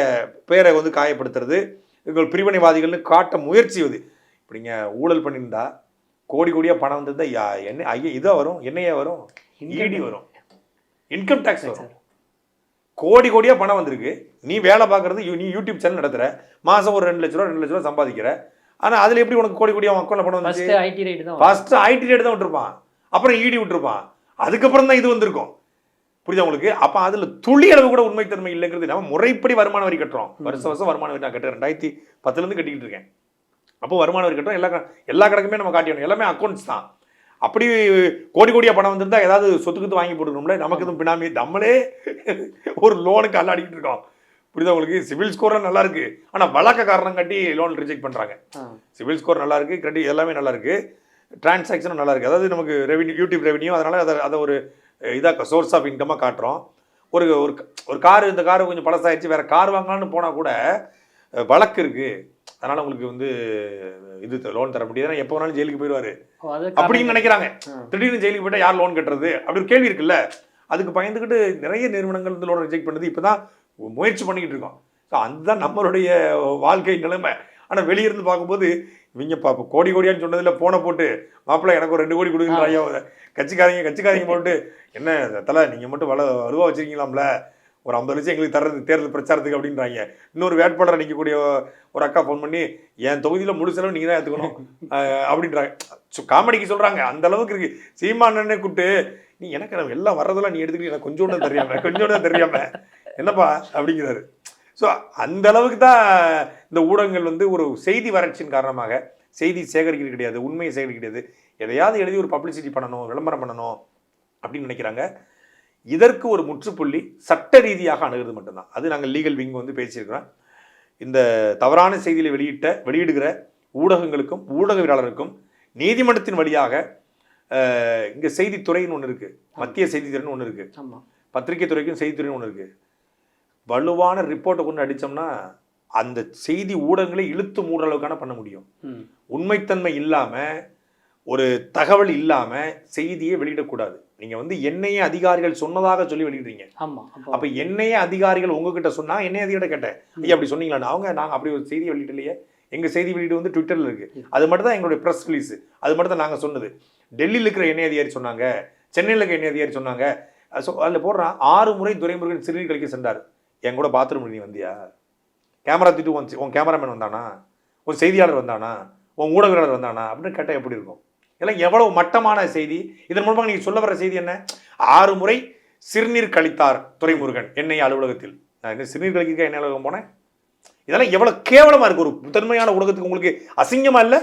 பேரை வந்து காயப்படுத்துறது, இவர்கள் பிரிவினைவாதிகள்னு காட்ட முயற்சிவது. இப்படிங்க ஊழல் பண்ணியிருந்தா கோடி கோடியாக பணம் வந்திருந்தா என்ன ஐயா இதாக வரும், என்னையே வரும், இடி வரும், இன்கம் டேக்ஸ் வரும். கோடி கோடியாக பணம் வந்திருக்கு, நீ வேலை பார்க்குறது, நீ யூடியூப் சேனல் நடத்துகிற, மாதம் ஒரு 2 லட்ச ரூபா சம்பாதிக்கிற. ஆனால் அதில் எப்படி உனக்கு கோடி கோடியாக அக்கௌண்ட்டில் பணம் வந்துச்சு? ஃபஸ்ட்டு ஐடி ரேட் தான் விட்டுருப்பான், அப்புறம் இடி விட்டுருப்பான், அதுக்கப்புறம் தான் இது வந்திருக்கும். புரியுதா உங்களுக்கு? அப்போ அதில் துளி அளவு கூட உண்மைத்தன்மை இல்லைங்கிறது. நம்ம முறைப்படி வருமான வரி கட்டுறோம், வருஷம் வருமான வரி நான் கட்டுறேன், 2010 கட்டிக்கிட்டு இருக்கேன். அப்போ வருமான வரி கட்டுறோம், எல்லா கணக்குமே நம்ம காட்டிடணும், எல்லாமே அக்கௌண்ட்ஸ் தான். அப்படி கோடி கோடியாக பணம் வந்திருந்தா ஏதாவது சொத்துக்கு வாங்கி போட்டுக்கணும்ல, நமக்கு எதுவும் பின்னாமி நம்மளே ஒரு லோனுக்கு அல்லாடிக்கிட்டு இருக்கோம். புரியுதா உங்களுக்கு? சிவில் ஸ்கோர்லாம் நல்லா இருக்கு, ஆனால் வழக்க காரணம் காட்டி லோன் ரிஜெக்ட் பண்ணுறாங்க. சிவில் ஸ்கோர் நல்லா இருக்கு, கிரெடிட் எல்லாமே நல்லா இருக்கு, டிரான்சாக்ஷனும் நல்லா இருக்கு. அதாவது நமக்கு ரெவன்யூ, யூடியூப் ரெவன்யூ, அதனால அதை ஒரு இதாக சோர்ஸ் ஆஃப் இன்கமாக காட்டுறோம். ஒரு காரு, இந்த காரு கொஞ்சம் பழசாயிடுச்சு, வேற கார் வாங்கலான்னு போனால் கூட வழக்கு இருக்கு, அதனால உங்களுக்கு வந்து இது லோன் தர முடியாது, எப்போ வேணாலும் ஜெயிலுக்கு போயிடுவாரு அப்படின்னு நினைக்கிறாங்க. திடீர்னு ஜெயிலுக்கு போயிட்டா யார் லோன் கட்டுறது அப்படி ஒரு கேள்வி இருக்குல்ல. அதுக்கு பயந்துக்கிட்டு நிறைய நிறுவனங்கள் வந்து லோன் ரிஜெக்ட் பண்ணுது. இப்போ தான் முயற்சி பண்ணிக்கிட்டு இருக்கோம். ஸோ அதுதான் நம்மளுடைய வாழ்க்கை நிலைமை. ஆனால் வெளியிருந்து பார்க்கும்போது இவங்க கோடி கோடியான்னு சொன்னதில் போனை போட்டு மாப்பிள்ளை எனக்கு ஒரு 2 கோடி கொடுக்குற ஐயா, கட்சிக்காரங்க போட்டு என்ன தலை நீங்கள் மட்டும் வலுவாக வச்சுருக்கீங்களாம்ல, ஒரு 50 லட்சம் எங்களுக்கு தர்றது தேர்தல் பிரச்சாரத்துக்கு அப்படின்றாங்க. இன்னொரு வேட்பாளர் நிற்கக்கூடிய ஒரு அக்கா ஃபோன் பண்ணி என் தொகுதியில் முழு செலவு நீங்கள் தான் ஏற்றுக்கணும் அப்படின்றாங்க. காமெடிக்கு சொல்கிறாங்க, அந்த அளவுக்கு இருக்குது. சீமானே கூப்பிட்டு நீ எனக்கு எல்லாம் வர்றதெல்லாம் நீ எடுத்துக்கிட்டு எனக்கு கொஞ்சோண்டு தான் தெரியாம என்னப்பா அப்படிங்கிறாரு. ஸோ அந்த அளவுக்கு தான் இந்த ஊடகங்கள் வந்து ஒரு செய்தி வறட்சியின் காரணமாக செய்தி சேகரிக்கிறது கிடையாது, உண்மையை சேகரிக்க கிடையாது, எதையாவது எழுதி ஒரு பப்ளிசிட்டி பண்ணணும், விளம்பரம் பண்ணணும் அப்படின்னு நினைக்கிறாங்க. இதற்கு ஒரு முற்றுப்புள்ளி சட்ட ரீதியாக அணுகிறது மட்டும்தான். அது நாங்கள் லீகல் விங் வந்து பேசியிருக்கிறோம். இந்த தவறான செய்திகளை வெளியிடுகிற ஊடகங்களுக்கும் ஊடகவியலாளருக்கும் நீதிமன்றத்தின் வழியாக இங்கே செய்தித்துறைன்னு ஒன்று இருக்குது, மத்திய செய்தித்துறைன்னு ஒன்று இருக்குது, பத்திரிகை துறைக்கும் செய்தித்துறைன்னு ஒன்று இருக்குது. வலுவான ரிப்போர்ட்டை கொண்டு அடித்தோம்னா அந்த செய்தி ஊடகங்களை இழுத்து மூடுற அளவுக்கான பண்ண முடியும். உண்மைத்தன்மை இல்லாமல், ஒரு தகவல் இல்லாமல் செய்தியை வெளியிடக்கூடாது. நீங்கள் வந்து என்ஐஏ அதிகாரிகள் சொன்னதாக சொல்லி வெளியிடுறீங்க. அப்போ என்ஐஏ அதிகாரிகள் உங்ககிட்ட சொன்னால் என்ஐஏ அதிகாரிகிட்ட கேட்டேன், ஐயா அப்படி சொன்னீங்களான்னு. நாங்கள் அப்படி ஒரு செய்தியை வெளியிடலையே, எங்கள் செய்தி வெளியீடு வந்து ட்விட்டரில் இருக்குது, அது மட்டும் தான் எங்களுடைய ப்ரெஸ் ரிலீஸு, அது மட்டும் தான் நாங்கள் சொன்னது. டெல்லியில் இருக்கிற என்ஐஏ அதிகாரி சொன்னாங்க, சென்னையில் இருக்கிற என்ஐஏ அதிகாரி சொன்னாங்க. அதில் போடுறான் 6 முறை துரைமுருகன் சிறுநீர் கழிக்க சென்றார். என் கூட பாத்ரூம் நீ வந்தியா? கேமரா திட்டு உன் கேமராமேன் வந்தானா? ஒரு செய்தியாளர் வந்தானா? உன் ஊடகவியலாளர் வந்தானா அப்படின்னு கேட்டால் எப்படி இருக்கும்? இதெல்லாம் எவ்வளவு மட்டமான செய்தி. இதன் மூலமாக நீங்கள் சொல்ல வர செய்தி என்ன? 6 முறை சிறுநீர் கழித்தார் துரைமுருகன் எண்ணெய் அலுவலகத்தில். நான் என்ன சிறுநீர் கழிக்க எண்ணெய் அலுவலகம் போனேன்? இதெல்லாம் எவ்வளவு கேவலமா இருக்கு. ஒரு முதன்மையான ஊடகத்துக்கு உங்களுக்கு அசிங்கமா இல்லை?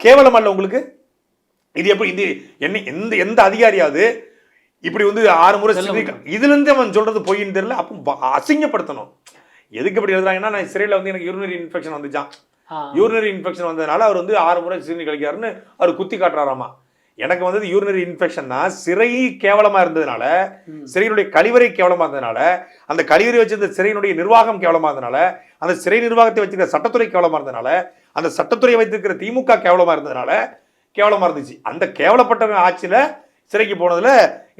கேவலமா இல்லை உங்களுக்கு? இது எப்படி இது என்ன எந்த அதிகாரியாவது இப்படி வந்து 6 முறை இதுல இருந்து அவன் சொல்றது பொய்ன்னு தெரியல. அப்போ அசிங்கப்படுத்தணும். எதுக்கு இப்படி எழுதுறாங்கன்னா, நான் சிறையில் வந்து எனக்கு யூரினரி இன்ஃபெக்ஷன் வந்துச்சான். யூரினரி இன்ஃபெக்ஷன் வந்ததுனால அவர் வந்து 6 முறை சிறுநீர் கழிக்கிறாருன்னு அவர் குத்தி காட்டுறாராமா. எனக்கு வந்து யூரினரி இன்ஃபெக்ஷன்னா சிறை கேவலமா இருந்ததுனால, சிறையினுடைய கழிவறை கேவலமா இருந்ததுனால, அந்த கழிவறை வச்சிருந்த சிறையினுடைய நிர்வாகம் கேவலமா இருந்ததுனால, அந்த சிறை நிர்வாகத்தை வச்சிருக்கிற சட்டத்துறை கேவலமா இருந்ததுனால, அந்த சட்டத்துறையை வைத்திருக்கிற திமுக கேவலமா இருந்ததுனால கேவலமா இருந்துச்சு. அந்த கேவலப்பட்ட ஆட்சியில சிறைக்கு போனதுல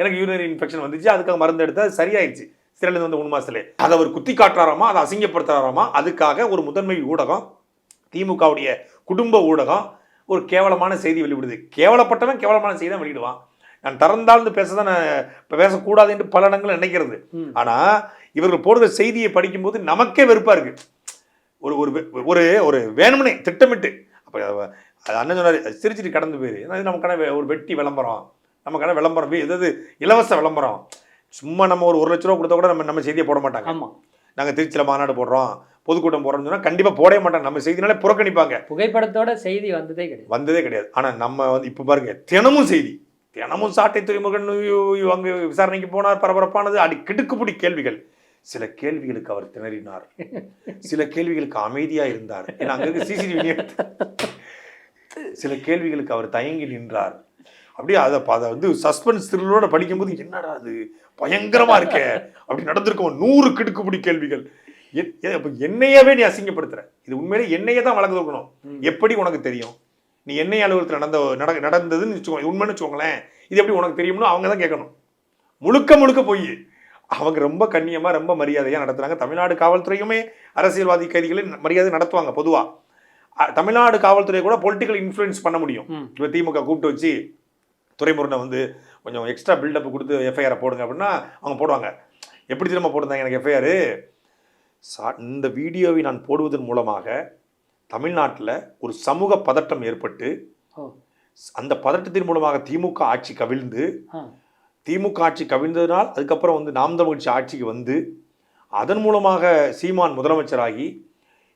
எனக்கு யூரினரி இன்ஃபெக்ஷன் வந்துச்சு. அதுக்காக மருந்து எடுத்து அது சரியாயிடுச்சு. சிறையில வந்து 3 மாசத்துல அதை அவர் குத்தி காட்டுறாராமா, அதை அசிங்கப்படுத்துறாராமா. அதுக்காக ஒரு முதன்மை ஊடகம், திமுகவுடைய குடும்ப ஊடகம் ஒரு கேவலமான செய்தி வெளியிடுது. கேவலப்பட்டவன் கேவலமான செய்தி தான் வெளியிடுவான். நான் திறந்தாழ்ந்து பேசதான் நான் பேசக்கூடாது என்று பல இடங்கள் நினைக்கிறது. ஆனா இவர்கள் போடுற செய்தியை படிக்கும்போது நமக்கே வெறுப்பா இருக்கு. ஒரு ஒரு ஒரு வேணும்னே திட்டமிட்டு அப்ப அண்ணன் சொன்னாரு, சிரிச்சிட்டு கடந்து போயிரு. ஏன்னா நமக்கான ஒரு வெட்டி விளம்பரம், நமக்கான விளம்பரம், எதாவது இலவச விளம்பரம். சும்மா நம்ம ஒரு 1 லட்ச ரூபா கொடுத்தா கூட நம்ம செய்தியை போட மாட்டாங்க. நாங்கள் திருச்சியில் மாநாடு போடுறோம், பொதுக்கூட்டம் போடுறோம்னு சொன்னால் கண்டிப்பாக போடவே மாட்டாங்க. நம்ம செய்தினாலே புறக்கணிப்பாங்க. புகைப்படத்தோட செய்தி வந்ததே கிடையாது. ஆனால் நம்ம வந்து இப்போ பாருங்க, தினமும் செய்தி, தினமும் சாட்டை துறைமுகன் அங்கே விசாரணைக்கு போனார், பரபரப்பானது, அடி கிடுக்குப்பிடி கேள்விகள். சில கேள்விகளுக்கு அவர் திணறினார், சில கேள்விகளுக்கு அமைதியாக இருந்தார். ஏன்னா அங்கே இருக்க சிசிடிவி சில கேள்விகளுக்கு அவர் தயங்கி நின்றார். அப்படியே அதை வந்து சஸ்பென்ஸ் த்ரில்லரோட படிக்கும்போது என்னடா அது பயங்கரமா இருக்க அப்படி நடந்திருக்கோம். 100 கிடுக்குப்பிடி கேள்விகள். என்னையவே நீ அசிங்கப்படுத்துற. இது உண்மையிலே என்னையே தான் வழக்கு வைக்கணும். எப்படி உனக்கு தெரியும்? நீ எண்ணெய் அலுவலகத்தில் நடந்ததுன்னு வச்சுக்கோங்க, உண்மைன்னு வச்சுக்கோங்களேன், இது எப்படி உனக்கு தெரியும்னு அவங்க தான் கேட்கணும். முழுக்க போய் அவங்க ரொம்ப கண்ணியமா ரொம்ப மரியாதையா நடத்துறாங்க. தமிழ்நாடு காவல்துறையுமே அரசியல்வாதி கைதிகளை மரியாதை நடத்துவாங்க. பொதுவா தமிழ்நாடு காவல்துறை கூட பொலிட்டிக்கல் இன்ஃப்ளூயன்ஸ் பண்ண முடியும். இப்போ திமுக கூப்பிட்டு வச்சு துரைமுருகனை வந்து கொஞ்சம் எக்ஸ்ட்ரா பில்டப் கொடுத்து எஃப்ஐஆரை போடுங்க அப்படின்னா அவங்க போடுவாங்க. எப்படி திரும்ப போட்டிருந்தாங்க எனக்கு எஃப்ஐஆர்? இந்த வீடியோவை நான் போடுவதன் மூலமாக தமிழ்நாட்டில் ஒரு சமூக பதட்டம் ஏற்பட்டு, அந்த பதட்டத்தின் மூலமாக திமுக ஆட்சி கவிழ்ந்து, திமுக ஆட்சி கவிழ்ந்ததுனால் அதுக்கப்புறம் வந்து நாம் தமிழ் கட்சி ஆட்சிக்கு வந்து, அதன் மூலமாக சீமான் முதலமைச்சராகி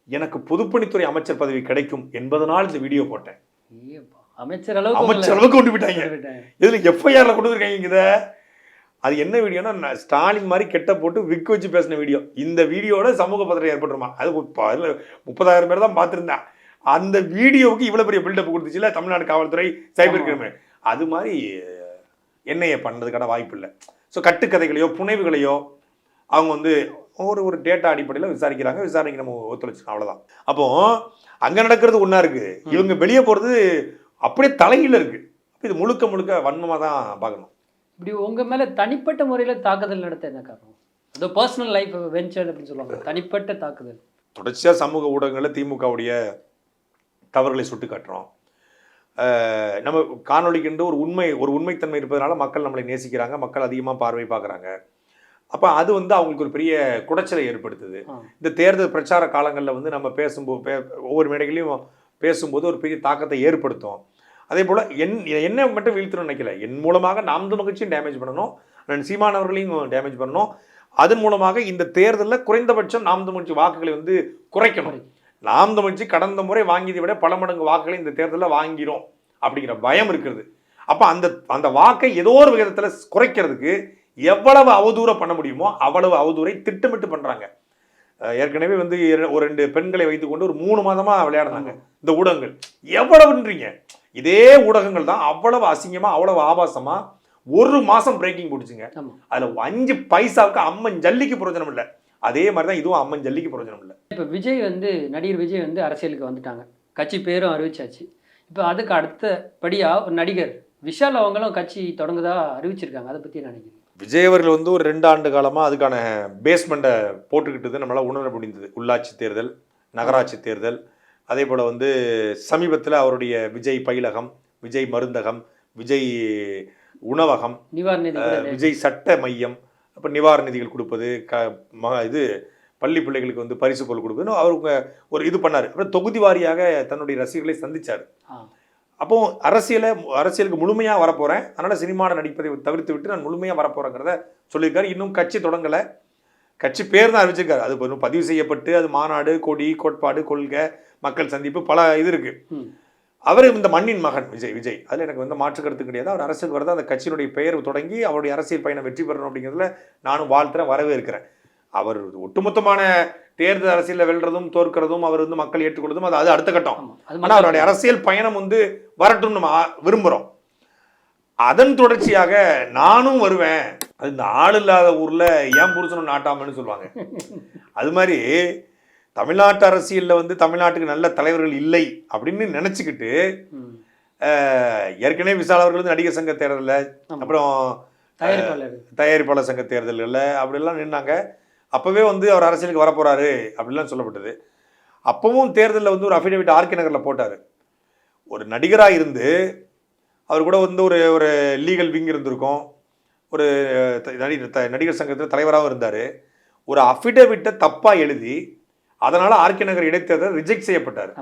எனக்கு பொதுப்பணித்துறை அமைச்சர் பதவி கிடைக்கும் என்பதனால் இந்த வீடியோ போட்டேன். அமைச்சர் அளவுக்கு கொண்டு போயிட்டாங்க. இதுல எஃப்ஐஆர்ல கொண்டு வந்திருக்காங்க. இதை அது என்ன வீடியோனா, ஸ்டாலின் மாதிரி கெட்ட போட்டு விக்கு வச்சு பேசின வீடியோ. இந்த வீடியோட சமூக பதட்டம் ஏற்பட்டுருமா? அது 30,000 பேர் தான் பார்த்துருந்தேன். அந்த வீடியோவுக்கு இவ்வளவு பெரிய பில்டப் கொடுத்துச்சுல தமிழ்நாடு காவல்துறை, சைபர் கிரைம். அது மாதிரி என்ஐஏ பண்ணதுக்கான வாய்ப்பு இல்லை. ஸோ கட்டுக்கதைகளையோ புனைவுகளையோ அவங்க வந்து ஒரு டேட்டா அடிப்படையில் விசாரிக்கிறாங்க. விசாரணைக்கு நம்ம ஒத்துழைச்சிக்கணும், அவ்வளோதான். அப்போ அங்கே நடக்கிறது ஒன்றா இருக்கு, இவங்க வெளியே போகிறது அப்படியே தலையில் இருக்கு. இது முழுக்க வன்மமாக தான் பார்க்கணும். இப்படி உங்க மேல தனிப்பட்ட முறையில் தாக்குதல் நடத்த என்ன காரணம்? அதோ பர்சனல் லைஃப் வெஞ்சர் அப்படின்னு சொல்லுவாங்க, தனிப்பட்ட தாக்குதல். தொடர்ச்சியாக சமூக ஊடகங்களில் திமுகவுடைய தவறுகளை சுட்டி காட்டுறோம். நம்ம காணொலிக்கின்ற ஒரு உண்மைத்தன்மை இருப்பதனால மக்கள் நம்மளை நேசிக்கிறாங்க, மக்கள் அதிகமாக பார்வை பார்க்குறாங்க. அப்போ அது வந்து அவங்களுக்கு ஒரு பெரிய குடைச்சலை ஏற்படுத்துது. இந்த தேர்தல் பிரச்சார காலங்களில் வந்து நம்ம பேசும்போது ஒவ்வொரு மேடைகளையும் பேசும்போது ஒரு பெரிய தாக்கத்தை ஏற்படுத்தும். அதே போல் என்ன மட்டும் வீழ்த்தணும்னு நினைக்கல, என் மூலமாக நாம் தமிழ் கட்சியும் டேமேஜ் பண்ணணும், நான் சீமானவர்களையும் டேமேஜ் பண்ணணும். அதன் மூலமாக இந்த தேர்தலில் குறைந்தபட்சம் நாம் தமிழ் கட்சி வாக்குகளை வந்து குறைக்கணும். நாம் தமிழ் கட்சி கடந்த முறை வாங்கியதை விட பல மடங்கு வாக்குகளை இந்த தேர்தலில் வாங்கிறோம் அப்படிங்கிற பயம் இருக்கிறது. அப்போ அந்த வாக்கை ஏதோ ஒரு விதத்தில் குறைக்கிறதுக்கு எவ்வளவு அவதூற பண்ண முடியுமோ அவ்வளவு அவதூறை திட்டமிட்டு பண்றாங்க. ஏற்கனவே வந்து ஒரு 2 பெண்களை வைத்துக்கொண்டு ஒரு 3 மாதமா விளையாடுறாங்க இந்த ஊடகங்கள். எவ்வளவுன்றீங்க? இதே ஊடகங்கள் தான் அவ்வளவு அசிங்கமா அவ்வளவு ஆபாசமா 1 மாசம் பிரேக்கிங் போட்டுச்சுங்க. அதுல 5 பைசாவுக்கு அம்மன் ஜல்லிக்கு பிரயோஜனம் இல்லை. அதே மாதிரிதான் இதுவும் அம்மன் ஜல்லிக்கு பிரயோஜனம் இல்லை. இப்ப விஜய் வந்து நடிகர் விஜய் வந்து அரசியலுக்கு வந்துட்டாங்க, கட்சி பேரும் அறிவிச்சாச்சு. இப்போ அதுக்கு அடுத்தபடியா ஒரு நடிகர் விஷால் அவங்களும் கட்சி தொடங்குதா அறிவிச்சிருக்காங்க. அதை பத்தி நினைக்கிறேன். விஜய் அவர்கள் வந்து ஒரு 2 ஆண்டு காலமாக அதுக்கான பேஸ்மெண்ட்டை போட்டுக்கிட்டது நம்மளால் உணர முடிந்தது. உள்ளாட்சி தேர்தல், நகராட்சி தேர்தல், அதே போல் வந்து சமீபத்தில் அவருடைய விஜய் பயிலகம், விஜய் மருந்தகம், விஜய் உணவகம், நிவாரண நிதி, விஜய் சட்ட மையம், அப்போ நிவாரண நிதிகள் கொடுப்பது, இது பள்ளி பிள்ளைகளுக்கு வந்து பரிசு பொருள் கொடுக்கணும் அவருக்கு ஒரு இது பண்ணார். அப்புறம் தொகுதி வாரியாக தன்னுடைய ரசிகர்களை சந்திச்சார். அப்போ அரசியலுக்கு முழுமையாக வரப்போகிறேன், அதனால் சினிமாவில் நடிப்பதை தவிர்த்து விட்டு நான் முழுமையாக வரப்போகிறேங்கிறத சொல்லியிருக்காரு. இன்னும் கட்சி தொடங்கலை, கட்சி பேர் தான் அறிவிச்சிருக்காரு. அது இன்னும் பதிவு செய்யப்பட்டு அது மாநாடு, கொடி, கோட்பாடு, கொள்கை, மக்கள் சந்திப்பு பல இது இருக்கு. அவர் இந்த மண்ணின் மகன் விஜய் அதில் எனக்கு வந்து மாற்று கருத்து கிடையாது. அவர் அரசுக்கு வரது அந்த கட்சியினுடைய பெயர் தொடங்கி அவருடைய அரசியல் பயணம் வெற்றி பெறணும் அப்படிங்கிறதுல நானும் வாழ்த்துறேன், வரவேற்கிறேன். அவர் ஒட்டுமொத்தமான தேர்தல் அரசியலில் வெல்றதும் தோற்கிறதும் அவர் வந்து மக்கள் ஏற்றுக்கொள்வதும் அது அடுத்த கட்டம். ஆனால் அவருடைய அரசியல் பயணம் வந்து வரட்டும் நம்ம விரும்புகிறோம். அதன் தொடர்ச்சியாக நானும் வருவேன். அது இந்த ஆள் இல்லாத ஊரில் ஏன் புருஷனும் நாட்டாமன்னு சொல்லுவாங்க. அது மாதிரி தமிழ்நாட்டு அரசியலில் வந்து தமிழ்நாட்டுக்கு நல்ல தலைவர்கள் இல்லை அப்படின்னு நினச்சிக்கிட்டு ஏற்கனவே விசால் அவர்கள் வந்து நடிகர் சங்க தேர்தலில், அப்புறம் தயாரிப்பாளர் சங்க தேர்தல்களில் அப்படிலாம் நின்னாங்க. அப்போவே வந்து அவர் அரசியலுக்கு வரப்போகிறாரு அப்படிலாம் சொல்லப்பட்டது. அப்போவும் தேர்தலில் வந்து ஒரு அஃபிடேவிட் ஆர்கே நகரில் போட்டார். ஒரு நடிகராக இருந்து அவர் கூட வந்து ஒரு லீகல் விங் இருந்திருக்கும், ஒரு நடிகர் சங்கத்தில் தலைவராகவும் இருந்தார். ஒரு அஃபிடேவிட்டை தப்பாக எழுதி அதனால் ஆர்கே நகர் இடைத்தேர்தல் ரிஜெக்ட் செய்யப்பட்டார்.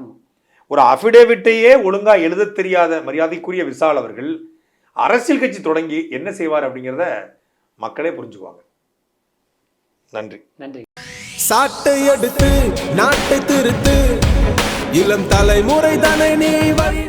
ஒரு அஃபிடேவிட்டையே ஒழுங்காக எழுத தெரியாத மரியாதைக்குரிய விசால் அவர்கள் அரசியல் கட்சி தொடங்கி என்ன செய்வார் அப்படிங்கிறத மக்களே புரிஞ்சுக்குவாங்க. நன்றி. சாட்டை எடுத்து நாட்டை திருத்து, இளம் தலைமுறை தானே நீ வழி